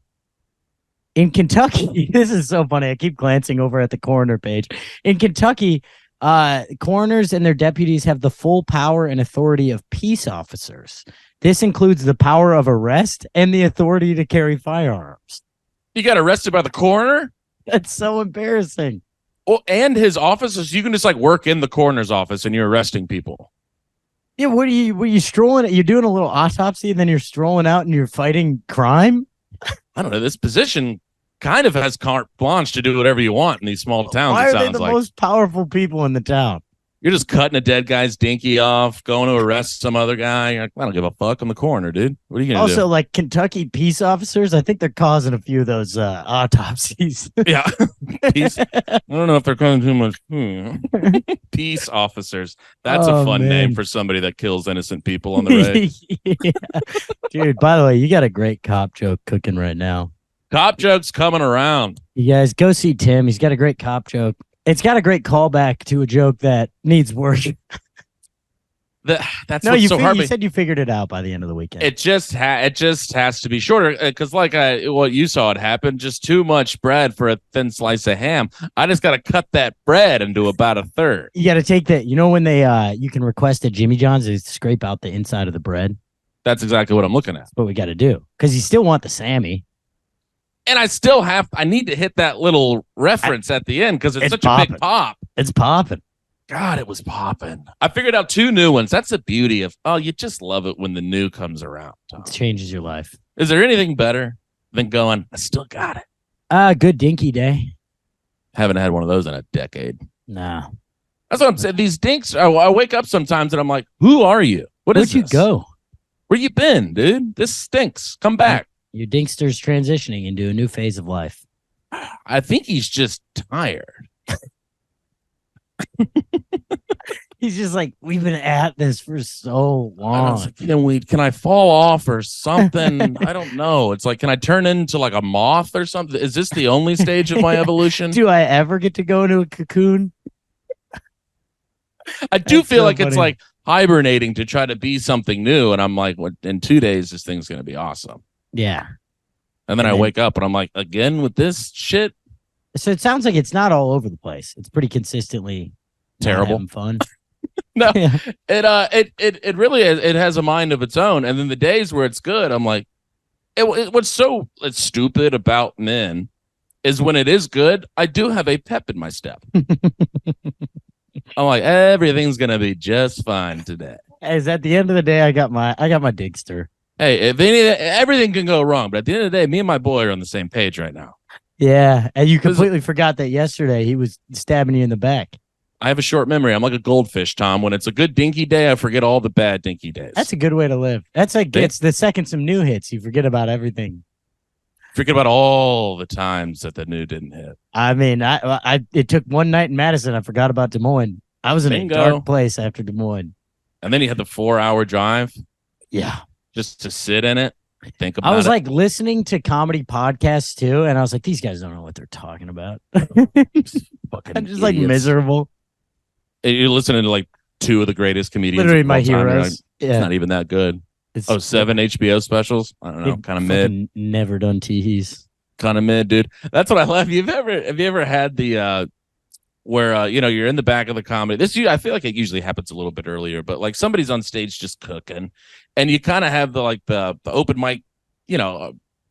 in Kentucky, this is so funny. I keep glancing over at the coroner page. In Kentucky, coroners and their deputies have the full power and authority of peace officers. This includes the power of arrest and the authority to carry firearms. You got arrested by the coroner? That's so embarrassing. Well, and his offices, you can just like work in the coroner's office and you're arresting people. Yeah, were you strolling? You're doing a little autopsy and then you're strolling out and you're fighting crime? I don't know. This position kind of has carte blanche to do whatever you want in these small towns. Why are they the most powerful people in the town? You're just cutting a dead guy's dinky off, going to arrest some other guy. You're like, I don't give a fuck. I'm the coroner, dude. What are you going to do? Also, like Kentucky peace officers, I think they're causing a few of those autopsies. Yeah. Peace. I don't know if they're causing too much. Peace officers. That's a fun name for somebody that kills innocent people on the road. Yeah. Dude, by the way, you got a great cop joke cooking right now. Cop joke's coming around. You guys go see Tim. He's got a great cop joke. It's got a great callback to a joke that needs work. That's no, so hard. You said you figured it out by the end of the weekend. It just has to be shorter because, like what you saw it happen, just too much bread for a thin slice of ham. I just got to cut that bread into about a third. You got to take that. You know when they you can request at Jimmy John's is scrape out the inside of the bread. That's exactly what I'm looking at. That's what we got to do because you still want the Sammy. And I need to hit that little reference at the end because it's such a big pop. It's popping. God, it was popping. I figured out 2 new ones. That's the beauty of, you just love it when the new comes around. Tom. It changes your life. Is there anything better than going, I still got it? Good dinky day. Haven't had one of those in a decade. No. That's what I'm saying. These dinks, I wake up sometimes and I'm like, who are you? Where'd you go? Where you been, dude? This stinks. Come back. Your dinkster's transitioning into a new phase of life. I think he's just tired. He's just like, we've been at this for so long. Like, can I fall off or something? I don't know. It's like, can I turn into like a moth or something? Is this the only stage of my evolution? Do I ever get to go into a cocoon? I do feel like it's like hibernating to try to be something new. And I'm like, in 2 days, this thing's going to be awesome. Yeah. And then I wake up and I'm like, again with this shit. So it sounds like it's not all over the place. It's pretty consistently terrible. Fun. No, yeah. It really is. It has a mind of its own. And then the days where it's good, I'm like, what's so stupid about men is when it is good, I do have a pep in my step. I'm like, everything's gonna be just fine today. As at the end of the day, I got my dinkster. Hey, everything can go wrong, but at the end of the day, me and my boy are on the same page right now. Yeah, and you completely forgot that yesterday he was stabbing you in the back. I have a short memory. I'm like a goldfish, Tom. When it's a good dinky day, I forget all the bad dinky days. That's a good way to live. That's like it's the second some new hits, you forget about everything. Forget about all the times that the new didn't hit. I mean, it took one night in Madison. I forgot about Des Moines. I was in a dark place after Des Moines. And then you had the 4-hour drive. Yeah. Just to sit in it, think about it. I was like listening to comedy podcasts too, and I was like, these guys don't know what they're talking about. I'm just like miserable. You're listening to like 2 of the greatest comedians. Literally my heroes. Like, it's not even that good. 7 HBO specials. I don't know, kind of mid. Never done teehees. Kind of mid, dude. That's what I love. Have you ever had the where you're in the back of the comedy? I feel like it usually happens a little bit earlier, but like somebody's on stage just cooking, and you kind of have the open mic,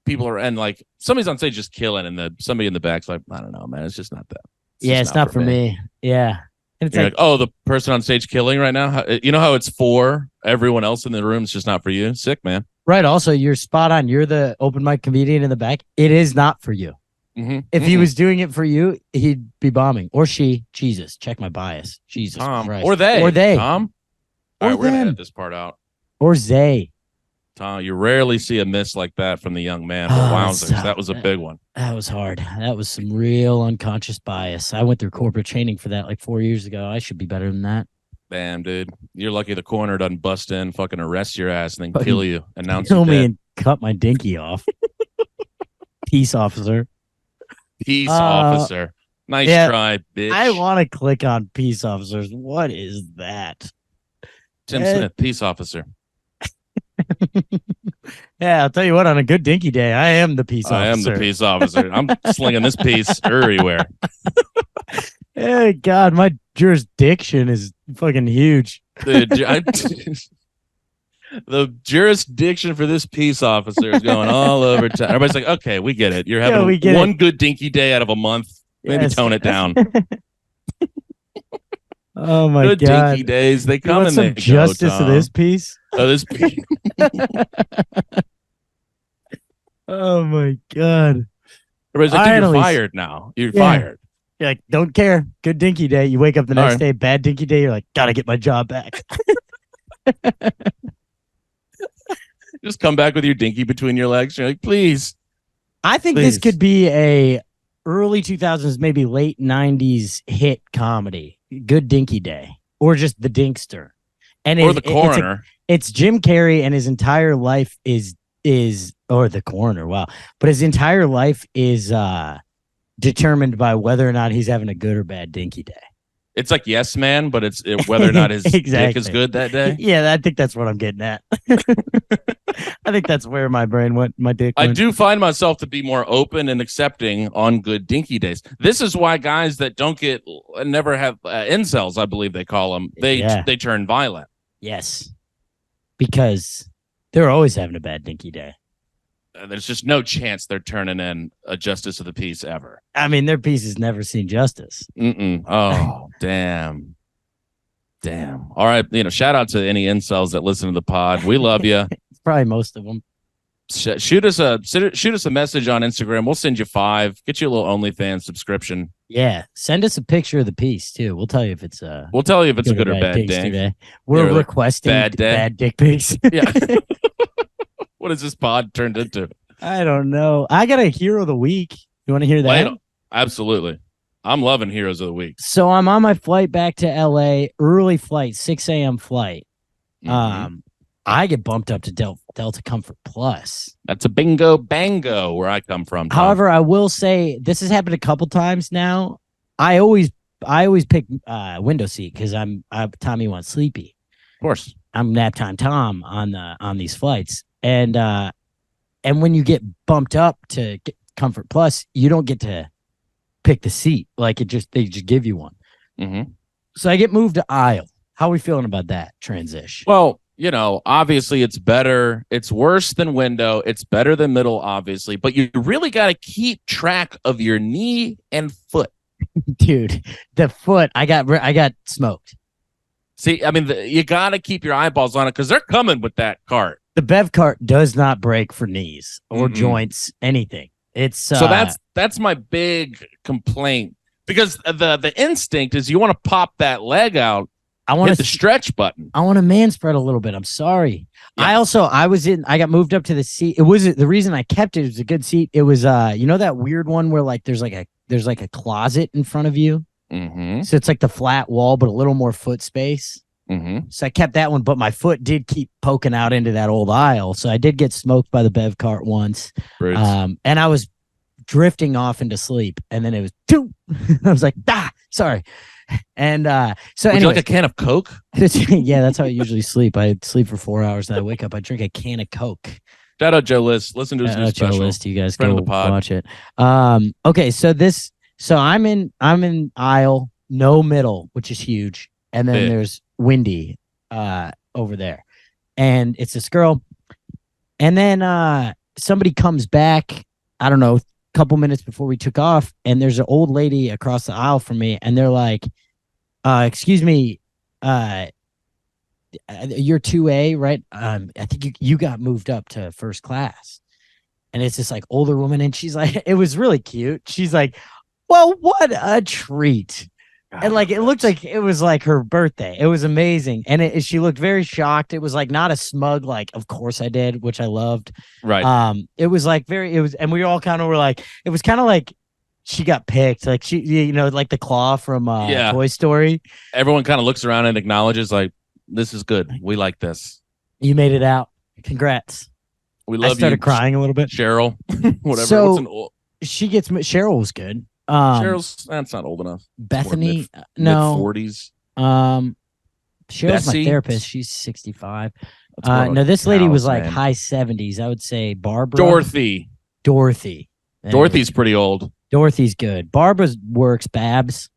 people are, and like somebody's on stage just killing, and somebody in the back's like, I don't know, man, it's just not that. It's not for me. Yeah. And it's like, oh, the person on stage killing right now. You know how it's for everyone else in the room. It's just not for you. Sick, man. Right. Also, you're spot on. You're the open mic comedian in the back. It is not for you. Mm-hmm. If he was doing it for you, he'd be bombing. Or she. Jesus. Check my bias. Jesus Christ. Or they. Tom. All right, we're going to edit this part out. Or they. Tom, you rarely see a miss like that from the young man. But wowzers, that was a big one. That was hard. That was some real unconscious bias. I went through corporate training for that like 4 years ago. I should be better than that. Damn, dude. You're lucky the coroner doesn't bust in, fucking arrest your ass, and then fucking kill you. Kill me and cut my dinky off. Peace officer. Peace officer. Nice try, bitch. I want to click on peace officers. What is that? Tim Smith, peace officer. Yeah, I'll tell you what, on a good dinky day, I am the peace officer. I am the peace officer. I'm slinging this piece everywhere. Hey, God, my jurisdiction is fucking huge. Dude, the jurisdiction for this peace officer is going all over town. Everybody's like, okay, we get it. You're having one good dinky day out of a month. Maybe tone it down. Oh my Good God. dinky days. They come and they justice go, of this piece. Oh, this piece. Oh my God. Everybody's like, dude, you're fired now. You're fired. You're like, don't care. Good dinky day. You wake up the next day, bad dinky day. You're like, gotta get my job back. Just come back with your dinky between your legs. You're like, please. I think this could be a early 2000s, maybe late 90s hit comedy. Good dinky day. Or just the dinkster. Or the coroner. It's Jim Carrey, and his entire life is or the coroner. Wow. But his entire life is determined by whether or not he's having a good or bad dinky day. It's like Yes Man, but it's whether or not his dick is good that day. Yeah, I think that's what I'm getting at. I think that's where my brain went. My dick went. I do find myself to be more open and accepting on good dinky days. This is why guys that never have incels, I believe they call them, they turn violent. Yes, because they're always having a bad dinky day. There's just no chance they're turning in a justice of the peace ever. I mean, their piece has never seen justice. Oh, damn. All right, shout out to any incels that listen to the pod. We love you. It's probably most of them. Shoot us a message on Instagram. We'll send you 5. Get you a little OnlyFans subscription. Yeah, send us a picture of the piece too. We'll tell you if it's a good or bad day. We're requesting bad dick pics. Yeah. What has this pod turned into? I don't know. I got a hero of the week. You want to hear that? Absolutely. I'm loving heroes of the week. So I'm on my flight back to LA, early flight, 6 a.m. flight. I get bumped up to Delta Comfort Plus. That's a bingo bango where I come from, Tom. However, I will say this has happened a couple times now. I always pick window seat because Tommy wants sleepy. Of course. I'm nap time Tom on these flights. And when you get bumped up to get Comfort Plus, you don't get to pick the seat. Like they just give you one. Mm-hmm. So I get moved to aisle. How are we feeling about that transition? Well, obviously it's better. It's worse than window. It's better than middle, obviously. But you really got to keep track of your knee and foot. Dude, the foot, I got smoked. See, I mean, you got to keep your eyeballs on it because they're coming with that cart. The Bev cart does not break for knees or joints, anything. It's so that's my big complaint because the instinct is you want to pop that leg out. I want the stretch button. I want to man spread a little bit. I'm sorry. Yeah. I got moved up to the seat. It was the reason I kept it. It was a good seat. It was that weird one where like there's like a closet in front of you. Mm-hmm. So it's like the flat wall, but a little more foot space. Mm-hmm. So I kept that one, but my foot did keep poking out into that old aisle. So I did get smoked by the Bev cart once. And I was drifting off into sleep, and then it was I was like, sorry. And so anyway, like a can of Coke. Yeah, that's how I usually sleep. I sleep for 4 hours, and I wake up. I drink a can of Coke. Shout out Joe List. Listen to his new special. Joe List, you guys Friend go of the pod. watch it. Okay, so I'm in aisle, no middle, which is huge, and then there's Wendy over there, and it's this girl, and then somebody comes back. I don't know, a couple minutes before we took off, and there's an old lady across the aisle from me, and they're like, excuse me, you're 2A, right? I think you got moved up to first class. And it's this like older woman, and she's like, it was really cute. She's like, well, what a treat. And like it looked like it was like her birthday. It was amazing. And she looked very shocked. It was like not a smug, like, of course I did, which I loved. Right. It was like and we all kind of were like, it was kind of like she got picked. Like she, like the claw from Toy Story. Everyone kind of looks around and acknowledges like, this is good. We like this. You made it out. Congrats. We love you. I started crying a little bit. Cheryl. Whatever. So Cheryl was good. That's not old enough. Bethany, no. Mid-40s. Cheryl's my therapist. She's 65. No, this lady was like high 70s. I would say Barbara. Dorothy. Dorothy's pretty old. Dorothy's good. Barbara works. Babs,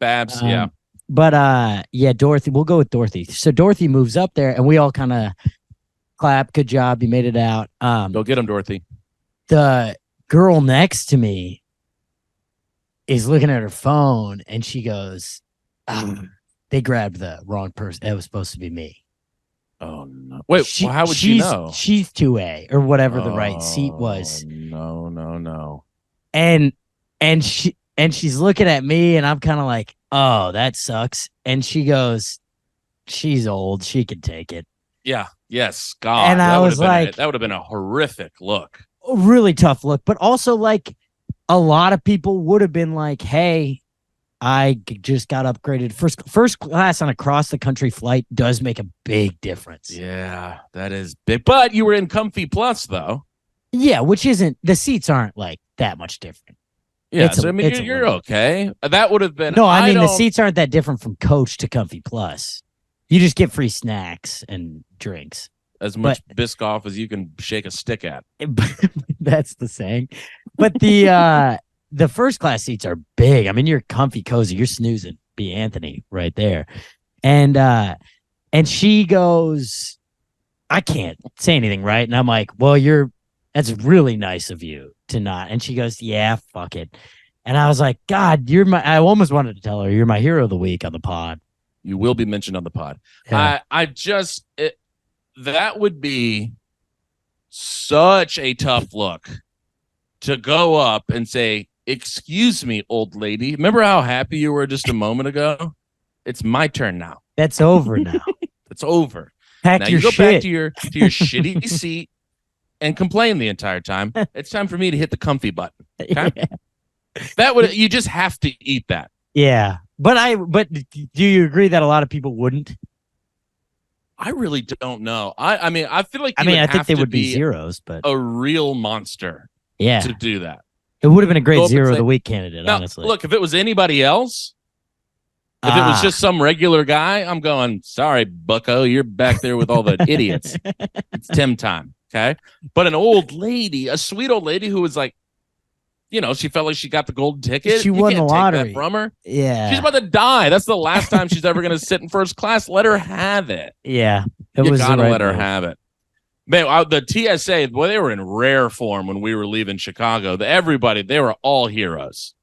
yeah. But Dorothy. We'll go with Dorothy. So Dorothy moves up there, and we all kind of clap. Good job. You made it out. Go get him, Dorothy. The girl next to me is looking at her phone, and she goes, They grabbed the wrong person. It was supposed to be me. Oh no! Wait, how would you know? She's 2A or whatever the right seat was. No. And she's looking at me, and I'm kind of like, oh, that sucks. And she goes, she's old. She can take it. Yeah. Yes. God. And I was like, that would have been a horrific look. A really tough look, but also like a lot of people would have been like, hey, I just got upgraded. First class on a cross the country flight does make a big difference. Yeah, that is big. But you were in Comfy Plus though. Yeah, which isn't, the seats aren't like that much different. Yeah, so I mean you're okay. That would have been No, I mean the seats aren't that different from Coach to Comfy Plus. You just get free snacks and drinks. As much Biscoff as you can shake a stick at. That's the saying. But the first class seats are big. I mean, you're comfy, cozy. You're snoozing. B. Anthony right there. And she goes, I can't say anything, right? And I'm like, well, that's really nice of you to not. And she goes, yeah, fuck it. And I was like, God, I almost wanted to tell her, you're my hero of the week on the pod. You will be mentioned on the pod. Yeah. That would be such a tough look to go up and say, excuse me, old lady. Remember how happy you were just a moment ago? It's my turn now. That's over now. It's over. Pack now your you go shit. Back to your shitty seat and complain the entire time. It's time for me to hit the comfy button. Okay? Yeah. You just have to eat that. Yeah. But do you agree that a lot of people wouldn't? I really don't know. I mean, I feel like I think they would be zeros, but a real monster to do that. It would have been a great zero of the week candidate, now, honestly. Look, if it was anybody else, if it was just some regular guy, I'm going, sorry, bucko, you're back there with all the idiots. It's Tim time, okay? But an old lady, a sweet old lady who was like, she felt like she got the golden ticket. She won the lottery. Take that from her. Yeah. She's about to die. That's the last time she's ever going to sit in first class. Let her have it. Yeah. You got to let her have it. Man, the TSA, boy, they were in rare form when we were leaving Chicago. Everybody, they were all heroes.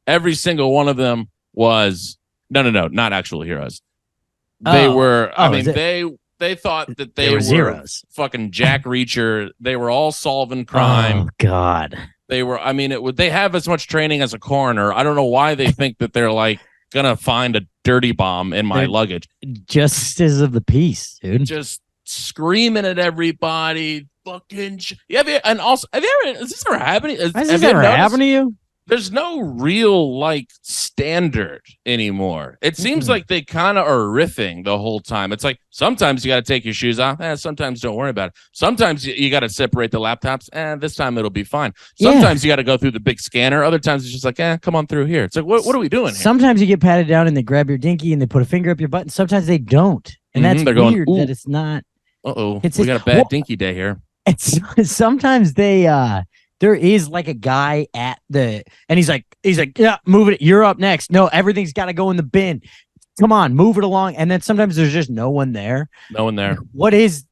Every single one of them was, no, not actual heroes. They were, they thought that they were zeros. Fucking Jack Reacher. They were all solving crime. Oh, God. They were, they have as much training as a coroner. I don't know why they think that they're like going to find a dirty bomb in my luggage. Justice of the peace, dude. Just screaming at everybody. Fucking has this ever happened? Has this ever happened to you? There's no real standard anymore. It seems like they kind of are riffing the whole time. It's like sometimes you got to take your shoes off. Sometimes don't worry about it. Sometimes you got to separate the laptops. This time it'll be fine. Sometimes you got to go through the big scanner. Other times it's just like, come on through here. It's like, what are we doing here? Sometimes you get patted down and they grab your dinky and they put a finger up your butt. And sometimes they don't. And that's weird that it's not. Uh-oh. We got a bad dinky day here. And sometimes they there is like a guy and he's like, yeah, move it. You're up next. No, everything's got to go in the bin. Come on, move it along. And then sometimes there's just no one there. No one there.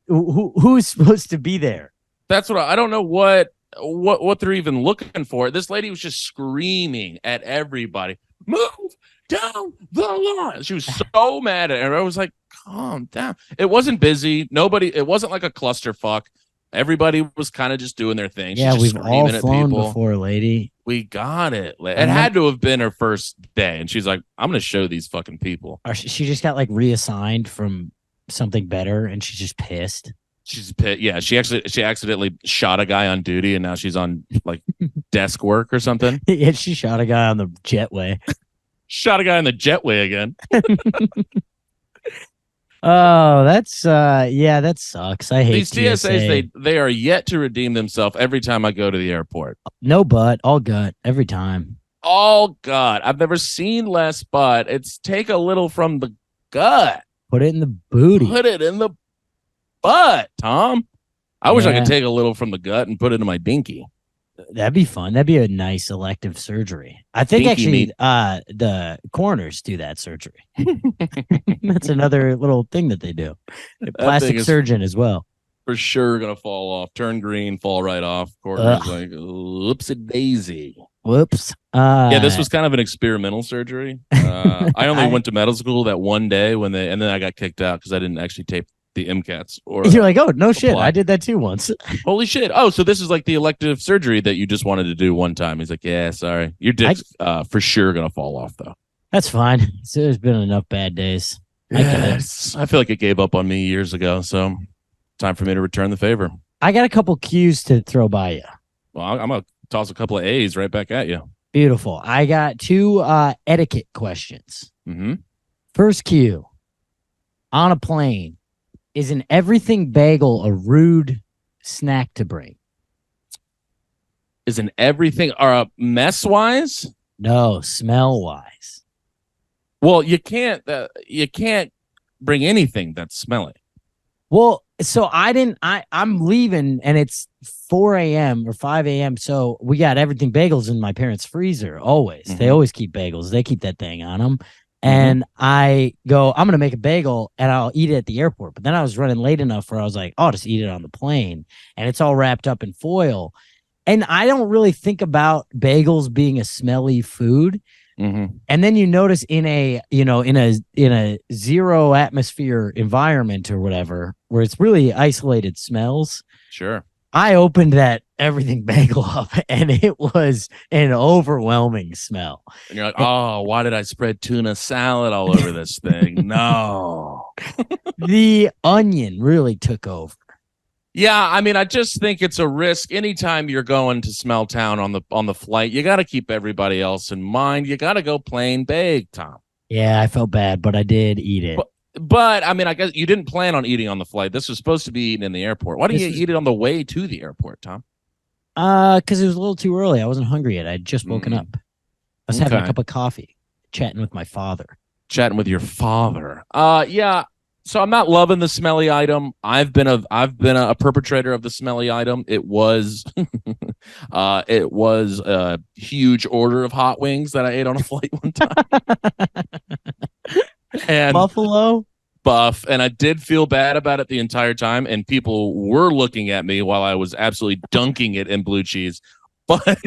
Who's supposed to be there? That's what I don't know what they're even looking for. This lady was just screaming at everybody. Move down the line. She was so mad at her. I was like, calm down. It wasn't busy. It wasn't like a clusterfuck. Everybody was kind of just doing their thing. Yeah, we've all flown before, lady. We got it. It had to have been her first day. And she's like, I'm going to show these fucking people. She just got reassigned from something better and she's just pissed. She's pissed. Yeah, she accidentally shot a guy on duty and now she's on desk work or something. Yeah, she shot a guy on the jetway. Shot a guy on the jetway again. Oh, that's that sucks. I hate these TSAs. They are yet to redeem themselves every time I go to the airport. No butt, all gut every time. All gut. I've never seen less butt. It's take a little from the gut. Put it in the booty. Put it in the butt, Tom. I wish I could take a little from the gut and put it in my dinky. That'd be fun. That'd be a nice elective surgery. I think the coroners do that surgery. That's another little thing that they do. Plastic surgeon as well. For sure gonna fall off. Turn green, fall right off. Coroner's like, oopsie daisy. Whoops. Yeah, this was kind of an experimental surgery. I only went to medical school that one day and then I got kicked out because I didn't actually tape the MCATs. Or you're like, oh no shit, I did that too once. Holy shit! Oh, so this is like the elective surgery that you just wanted to do one time. He's like, yeah, sorry, your dick's for sure gonna fall off though. That's fine. So there's been enough bad days. Yes, I feel like it gave up on me years ago. So time for me to return the favor. I got a couple cues to throw by you. Well, I'm gonna toss a couple of A's right back at you. Beautiful. I got two etiquette questions. Mm-hmm. First cue. On a plane, is an everything bagel a rude snack to bring? Is an everything mess wise? No, smell wise. Well, you can't bring anything that's smelly. Well, so I'm leaving and it's 4 a.m. or 5 a.m. So we got everything bagels in my parents' freezer always. Mm-hmm. They always keep bagels. They keep that thing on them. And I go, I'm going to make a bagel and I'll eat it at the airport. But then I was running late enough where I was like, I'll just eat it on the plane. And it's all wrapped up in foil. And I don't really think about bagels being a smelly food. Mm-hmm. And then you notice in a zero atmosphere environment or whatever, where it's really isolated smells. Sure. I opened that everything bagel up and it was an overwhelming smell. And you're like, oh, why did I spread tuna salad all over this thing? No. The onion really took over. Yeah, I mean, I just think it's a risk. Anytime you're going to Smell Town on the flight, you got to keep everybody else in mind. You got to go plain baked, Tom. Yeah, I felt bad, but I did eat it. But I mean, I guess you didn't plan on eating on the flight. This was supposed to be eaten in the airport. Why didn't you eat it on the way to the airport, Tom? Because it was a little too early. I wasn't hungry yet. I'd just woken up. I was having a cup of coffee, chatting with my father. Chatting with your father. Yeah. So I'm not loving the smelly item. I've been a perpetrator of the smelly item. It was a huge order of hot wings that I ate on a flight one time. And Buffalo buff, and I did feel bad about it the entire time, and people were looking at me while I was absolutely dunking it in blue cheese. But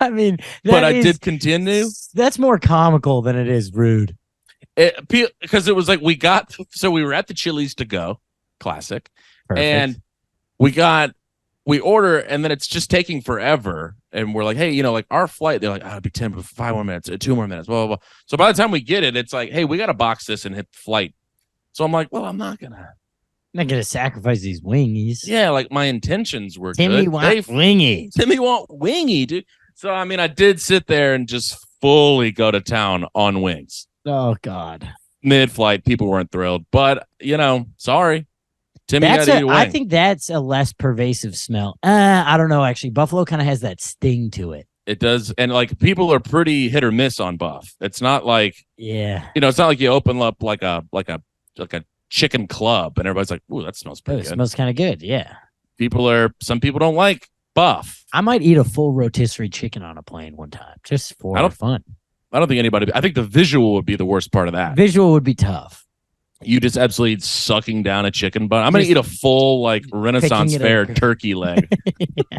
I mean, I did continue. That's more comical than it is rude. Because it was like we were at the Chili's to go, classic. Perfect. And we order, and then it's just taking forever. And we're like, hey, like our flight, they're like, it'll be 5 more minutes, 2 more minutes, blah, blah, blah. So by the time we get it, it's like, hey, we got to box this and hit the flight. So I'm like, well, I'm not going to sacrifice these wingies. Yeah, like my intentions were Timmy good. Timmy want wingy, dude. So, I mean, I did sit there and just fully go to town on wings. Oh, God. Mid-flight, people weren't thrilled. But, sorry. Timmy had to eat a wing. I think that's a less pervasive smell. I don't know, actually. Buffalo kind of has that sting to it. It does. And, like, people are pretty hit or miss on buff. It's not like... Yeah. It's not like you open up like a chicken club and everybody's like, ooh, that smells pretty good. It smells kind of good, yeah. Some people don't like buff. I might eat a full rotisserie chicken on a plane one time, just for fun. I don't think I think the visual would be the worst part of that. Visual would be tough. You just absolutely sucking down a chicken butt. I'm going to eat a full, like, Renaissance fair turkey leg. Yeah.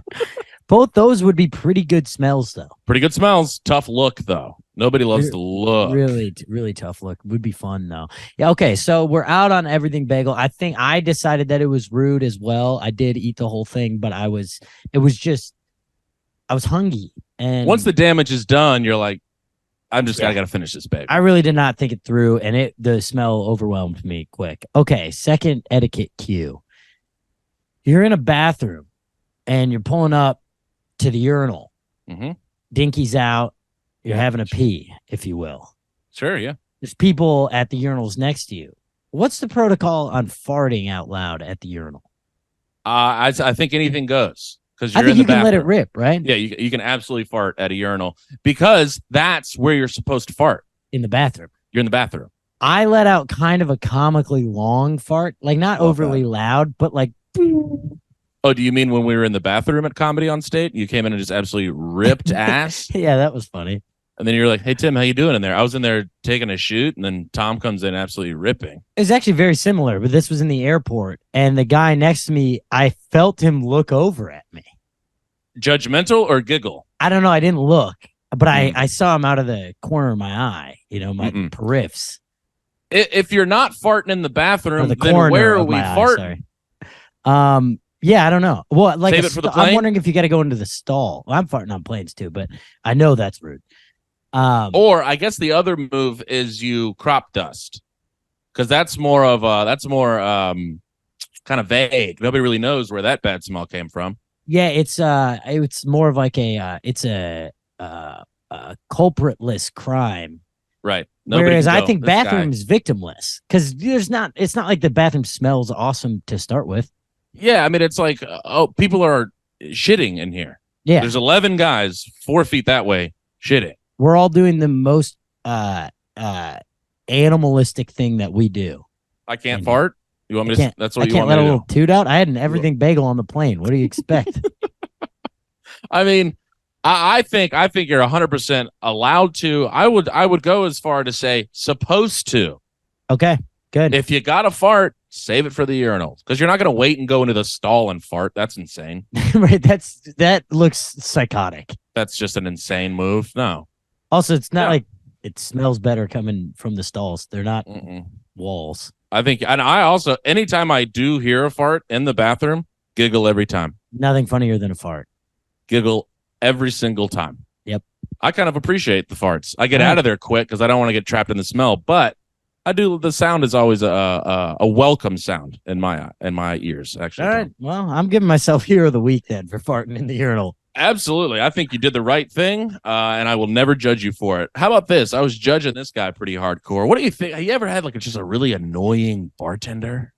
Both those would be pretty good smells, though. Pretty good smells. Tough look, though. Nobody loves the look. Really, really tough look. Would be fun, though. Yeah, okay, so we're out on everything bagel. I think I decided that it was rude as well. I did eat the whole thing, but I was hungry. And once the damage is done, you're like, I got to finish this bagel. I really did not think it through, and the smell overwhelmed me quick. Okay, second etiquette cue. You're in a bathroom, and you're pulling up to the urinal. Mm-hmm. Dinky's out. You're having a pee, if you will. Sure, yeah. There's people at the urinals next to you. What's the protocol on farting out loud at the urinal? I think anything goes. I think you can let it rip, right? Yeah, you can absolutely fart at a urinal because that's where you're supposed to fart. In the bathroom. You're in the bathroom. I let out kind of a comically long fart, like not overly loud, but like... Oh, do you mean when we were in the bathroom at Comedy on State? You came in and just absolutely ripped ass? Yeah, that was funny. And then you're like, hey, Tim, how you doing in there? I was in there taking a shoot, and then Tom comes in absolutely ripping. It's actually very similar, but this was in the airport. And the guy next to me, I felt him look over at me. Judgmental or giggle? I don't know. I didn't look, but I saw him out of the corner of my eye. My periffs. If you're not farting in the bathroom, then where are we farting? Yeah, I don't know. Well, like Save it for the plane? I'm wondering if you got to go into the stall. Well, I'm farting on planes too, but I know that's rude. Or I guess the other move is you crop dust, because that's more kind of vague. Nobody really knows where that bad smell came from. Yeah, it's more of like it's a culpritless crime. Right. Whereas I think bathroom is victimless, because it's not like the bathroom smells awesome to start with. Yeah, I mean, it's like, people are shitting in here. Yeah. There's 11 guys 4 feet that way shitting. We're all doing the most animalistic thing that we do. I can't fart? You want me to? That's what you want me to do? I can't let a little toot out? I had an everything bagel on the plane. What do you expect? I mean, I think you're 100% allowed to. I would go as far to say supposed to. Okay, good. If you got to fart, save it for the urinals, because you're not going to wait and go into the stall and fart. That's insane. Right. That looks psychotic. That's just an insane move. No. Also, it's not like it smells better coming from the stalls. They're not walls. I think, and I also, anytime I do hear a fart in the bathroom, giggle every time. Nothing funnier than a fart. Giggle every single time. Yep. I kind of appreciate the farts. I get out of there quick because I don't want to get trapped in the smell, but I do. The sound is always a welcome sound in my ears. Actually. All right. Well, I'm giving myself hero of the week then for farting in the urinal. Absolutely. I think you did the right thing, and I will never judge you for it. How about this? I was judging this guy pretty hardcore. What do you think? Have you ever had just a really annoying bartender?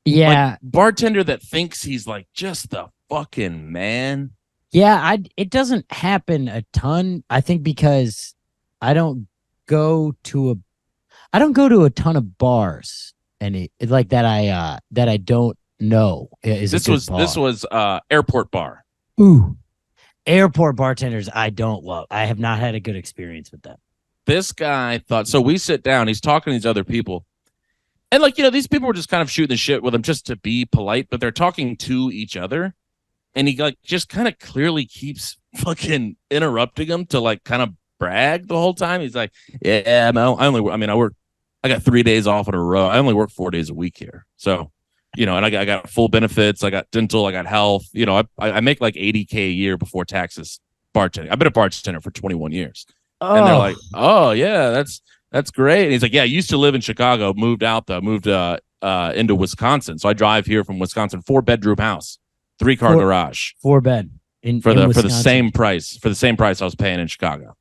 Yeah. Bartender that thinks he's just the fucking man. Yeah, it doesn't happen a ton. I think because I don't go to a ton of bars and that I don't know. This was airport bar. Ooh, airport bartenders I don't love. I have not had a good experience with them. This guy thought, so we sit down, he's talking to these other people. And these people were just kind of shooting the shit with him just to be polite, but they're talking to each other. And he just kind of clearly keeps fucking interrupting him to kind of brag the whole time. He's like, yeah, I got 3 days off in a row. I only work 4 days a week here. So, and I got full benefits. I got dental. I got health. I make $80K a year before taxes bartending. I've been a bartender for 21 years. Oh. And they're like, oh, yeah, that's great. And he's like, yeah, I used to live in Chicago, moved out, though, moved into Wisconsin. So I drive here from Wisconsin, 4-bedroom house, 3-car garage. 4-bed. For the same price. For the same price I was paying in Chicago.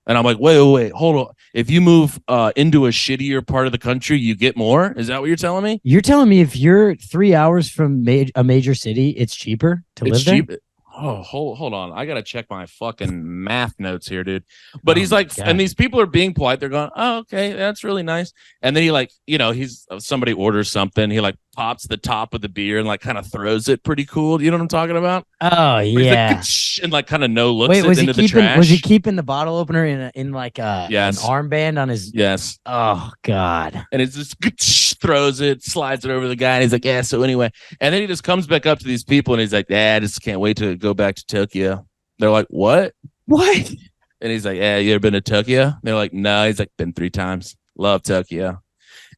And I'm like, wait, hold on. If you move into a shittier part of the country, you get more? Is that what you're telling me? You're telling me if you're 3 hours from a major city, it's cheaper to live there? Oh, hold on. I got to check my fucking math notes here, dude. But he's like, God. And these people are being polite. They're going, oh, okay, that's really nice. And then he somebody orders something. He pops the top of the beer and kind of throws it pretty cool. You know what I'm talking about? Oh, yeah. And kind of looks into the trash. Was he keeping the bottle opener in an armband on his? Yes. Oh, God. And it's just throws it, slides it over the guy. And he's like, yeah, so anyway. And then he just comes back up to these people and he's like, I just can't wait to go back to Tokyo. They're like, what? And he's like, yeah, you ever been to Tokyo? They're like, no. He's like, been 3 times. Love Tokyo.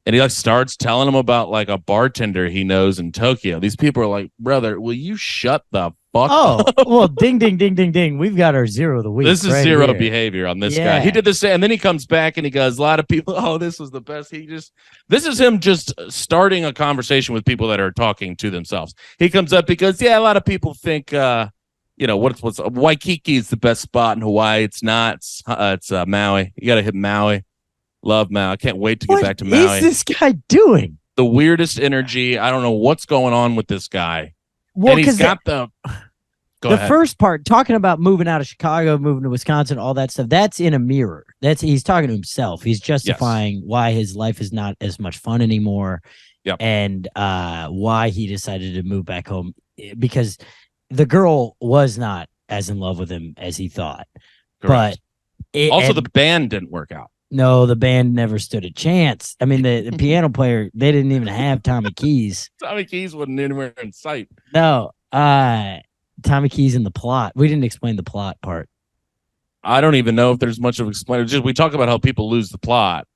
And he starts telling them about a bartender he knows in Tokyo. These people are like, brother, will you shut the fuck up? Well, ding, ding, ding, ding, ding. We've got our zero of the week. This is zero behavior on this guy. He did the same. And then he comes back and he goes, a lot of people, this was the best. This is him just starting a conversation with people that are talking to themselves. He comes up because, a lot of people think, what's Waikiki is the best spot in Hawaii. It's not. It's Maui. You got to hit Maui. Love Maui. I can't wait to get back to Maui. What is this guy doing? The weirdest energy. I don't know what's going on with this guy. Well, and he's got the first part, talking about moving out of Chicago, moving to Wisconsin, all that stuff, that's in a mirror. He's talking to himself. He's justifying why his life is not as much fun anymore. Yep. And why he decided to move back home, because the girl was not as in love with him as he thought. Correct. But the band didn't work out. No, the band never stood a chance. I mean, the piano player, they didn't even have Tommy Keys. Tommy Keys wasn't anywhere in sight. No. Tommy Keys in the plot. We didn't explain the plot part. I don't even know if there's much of explaining. Just we talk about how people lose the plot.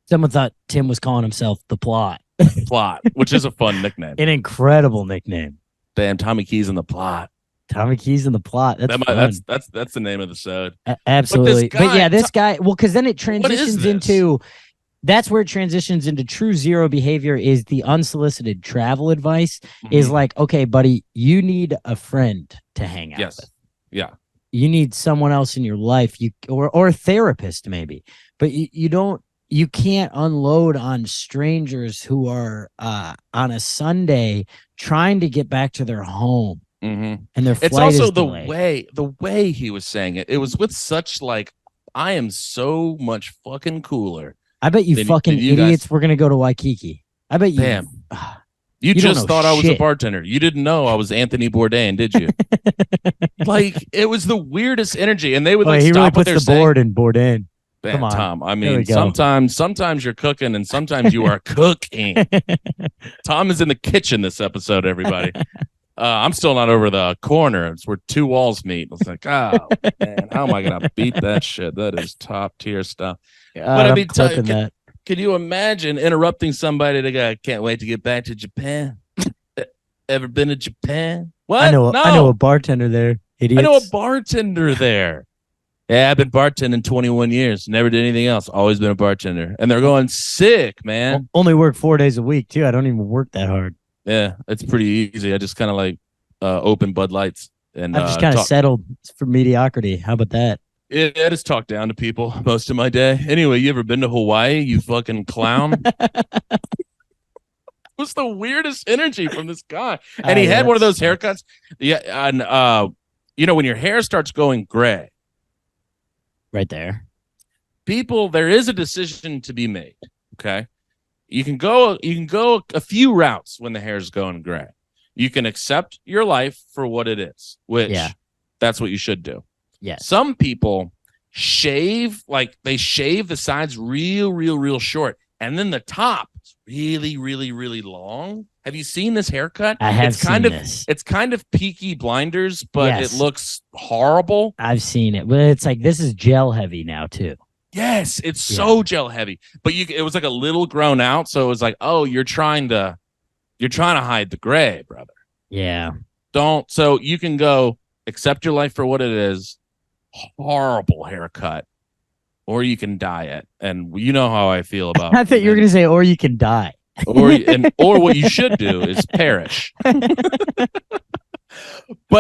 Someone thought Tim was calling himself the plot. Plot, which is a fun nickname. An incredible nickname. Damn, Tommy Keys in the plot. Tommy Keys in the plot. That's the name of the show. Absolutely. But yeah, this guy. Well, because then it transitions into. That's where it transitions into true zero behavior. Is the unsolicited travel advice is like, okay, buddy, you need a friend to hang out with. Yeah. You need someone else in your life. Or a therapist maybe, but you can't unload on strangers who are on a Sunday trying to get back to their home. And their flight it's also is the way he was saying it. It was with such like, I am so much fucking cooler. I bet you fucking idiots were gonna go to Waikiki. I bet you. Damn. You just thought I was a bartender. You didn't know I was Anthony Bourdain, did you? Like, it was the weirdest energy, and they would he stop really what puts they're the saying. board in Bourdain. Man, Come on, Tom. I mean, sometimes you're cooking, and sometimes you are cooking. Tom is in the kitchen this episode. Everybody, I'm still not over the corner. It's where two walls meet. It's like, oh man, how am I gonna beat that shit? That is top tier stuff. But I mean, can you imagine interrupting somebody to go, I can't wait to get back to Japan? Ever been to Japan? What? I know a bartender there. Idiots. I know a bartender there. Yeah, I've been bartending 21 years. Never did anything else. Always been a bartender. And they're going, sick, man. Only work 4 days a week, too. I don't even work that hard. Yeah, it's pretty easy. I just kind of like open Bud Lights. And I've just kind of settled for mediocrity. How about that? Yeah, I just talk down to people most of my day. Anyway, you ever been to Hawaii, you fucking clown? It was the weirdest energy from this guy. And he had one of those haircuts. Yeah, and when your hair starts going gray. Right there. People, there is a decision to be made. Okay. You can go a few routes when the hair's going gray. You can accept your life for what it is, which that's what you should do. Yeah. Some people shave the sides real short, and then the top is really, really, really long. Have you seen this haircut? I have seen this. It's kind of Peaky Blinders, but it looks horrible. I've seen it. But it's like this is gel heavy now too. Yes, it's so gel heavy. But it was like a little grown out, so it was like, oh, you're trying to hide the gray, brother. Yeah. So you can go accept your life for what it is. Horrible haircut, or you can dye it, and you know how I feel about. I thought you were going to say, or you can die, or what you should do is perish. But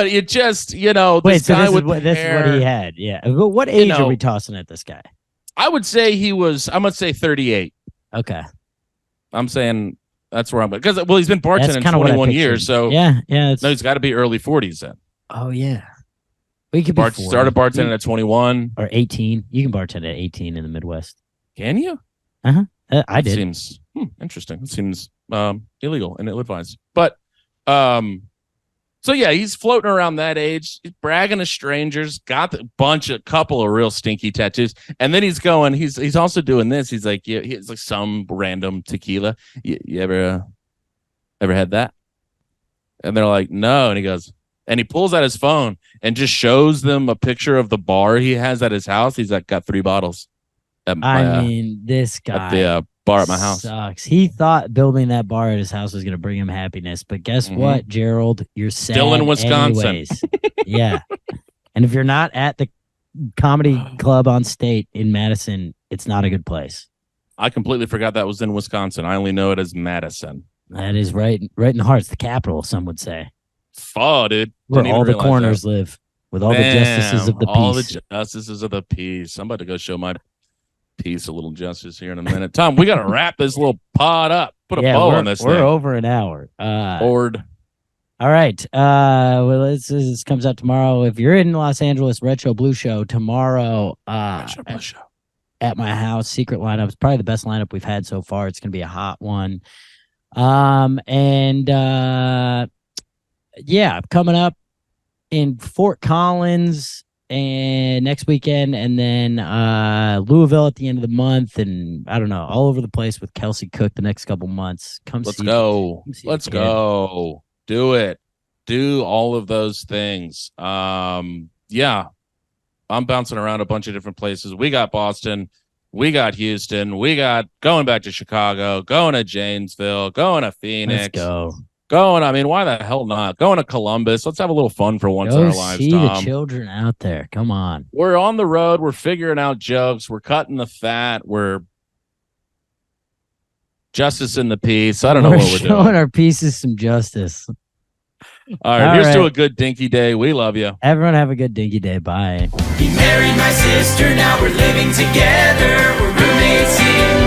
it just, this guy with this is what he had. Yeah. What age are we tossing at this guy? I would say I'm gonna say 38. Okay. I'm saying that's where I'm because he's been bartending 21 years, so yeah. No, he's got to be early 40s then. Oh yeah. We could be started bartending at 21 or 18. You can bartend at 18 in the Midwest. Can you? I did. Seems interesting. It seems illegal and ill-advised. But so yeah, he's floating around that age. He's bragging to strangers. Got a couple of real stinky tattoos, and then he's going. He's also doing this. He's like, he's like some random tequila. You ever had that? And they're like, no. And he goes. And he pulls out his phone and just shows them a picture of the bar he has at his house. He's like, got 3 bottles. This guy at the bar at my house sucks. He thought building that bar at his house was going to bring him happiness, but guess what, Gerald? You're sad still in Wisconsin. Anyways. Yeah, and if you're not at the comedy club on State in Madison, it's not a good place. I completely forgot that was in Wisconsin. I only know it as Madison. That is right in the heart. It's the capital, some would say. Oh, dude. Where all the corners live, with all the justices of the peace. All the justices of the peace. I'm about to go show my piece a little justice here in a minute. Tom, we got to wrap this little pod up. Put a bow on this thing. We're over an hour. Bored. All right. Well, this comes out tomorrow. If you're in Los Angeles, Retro Blue Show tomorrow at my house. Secret lineup. It's probably the best lineup we've had so far. It's going to be a hot one. Yeah, coming up in Fort Collins and next weekend, and then Louisville at the end of the month, and I don't know, all over the place with Kelsey Cook the next couple months. Let's go. Do it. do all of those things. Yeah, I'm bouncing around a bunch of different places. We got Boston, we got Houston, we got going back to Chicago, going to Janesville, going to Phoenix. Let's go. I mean, why the hell not? Going to Columbus. Let's have a little fun for once in our lives, see Tom. the children out there. Come on. We're on the road. We're figuring out jokes. We're cutting the fat. We're justice in the peace. I don't know what we're doing. Showing our pieces some justice. All right, here's to a good dinky day. We love you. Everyone have a good dinky day. Bye. He married my sister. Now we're living together. We're roommates in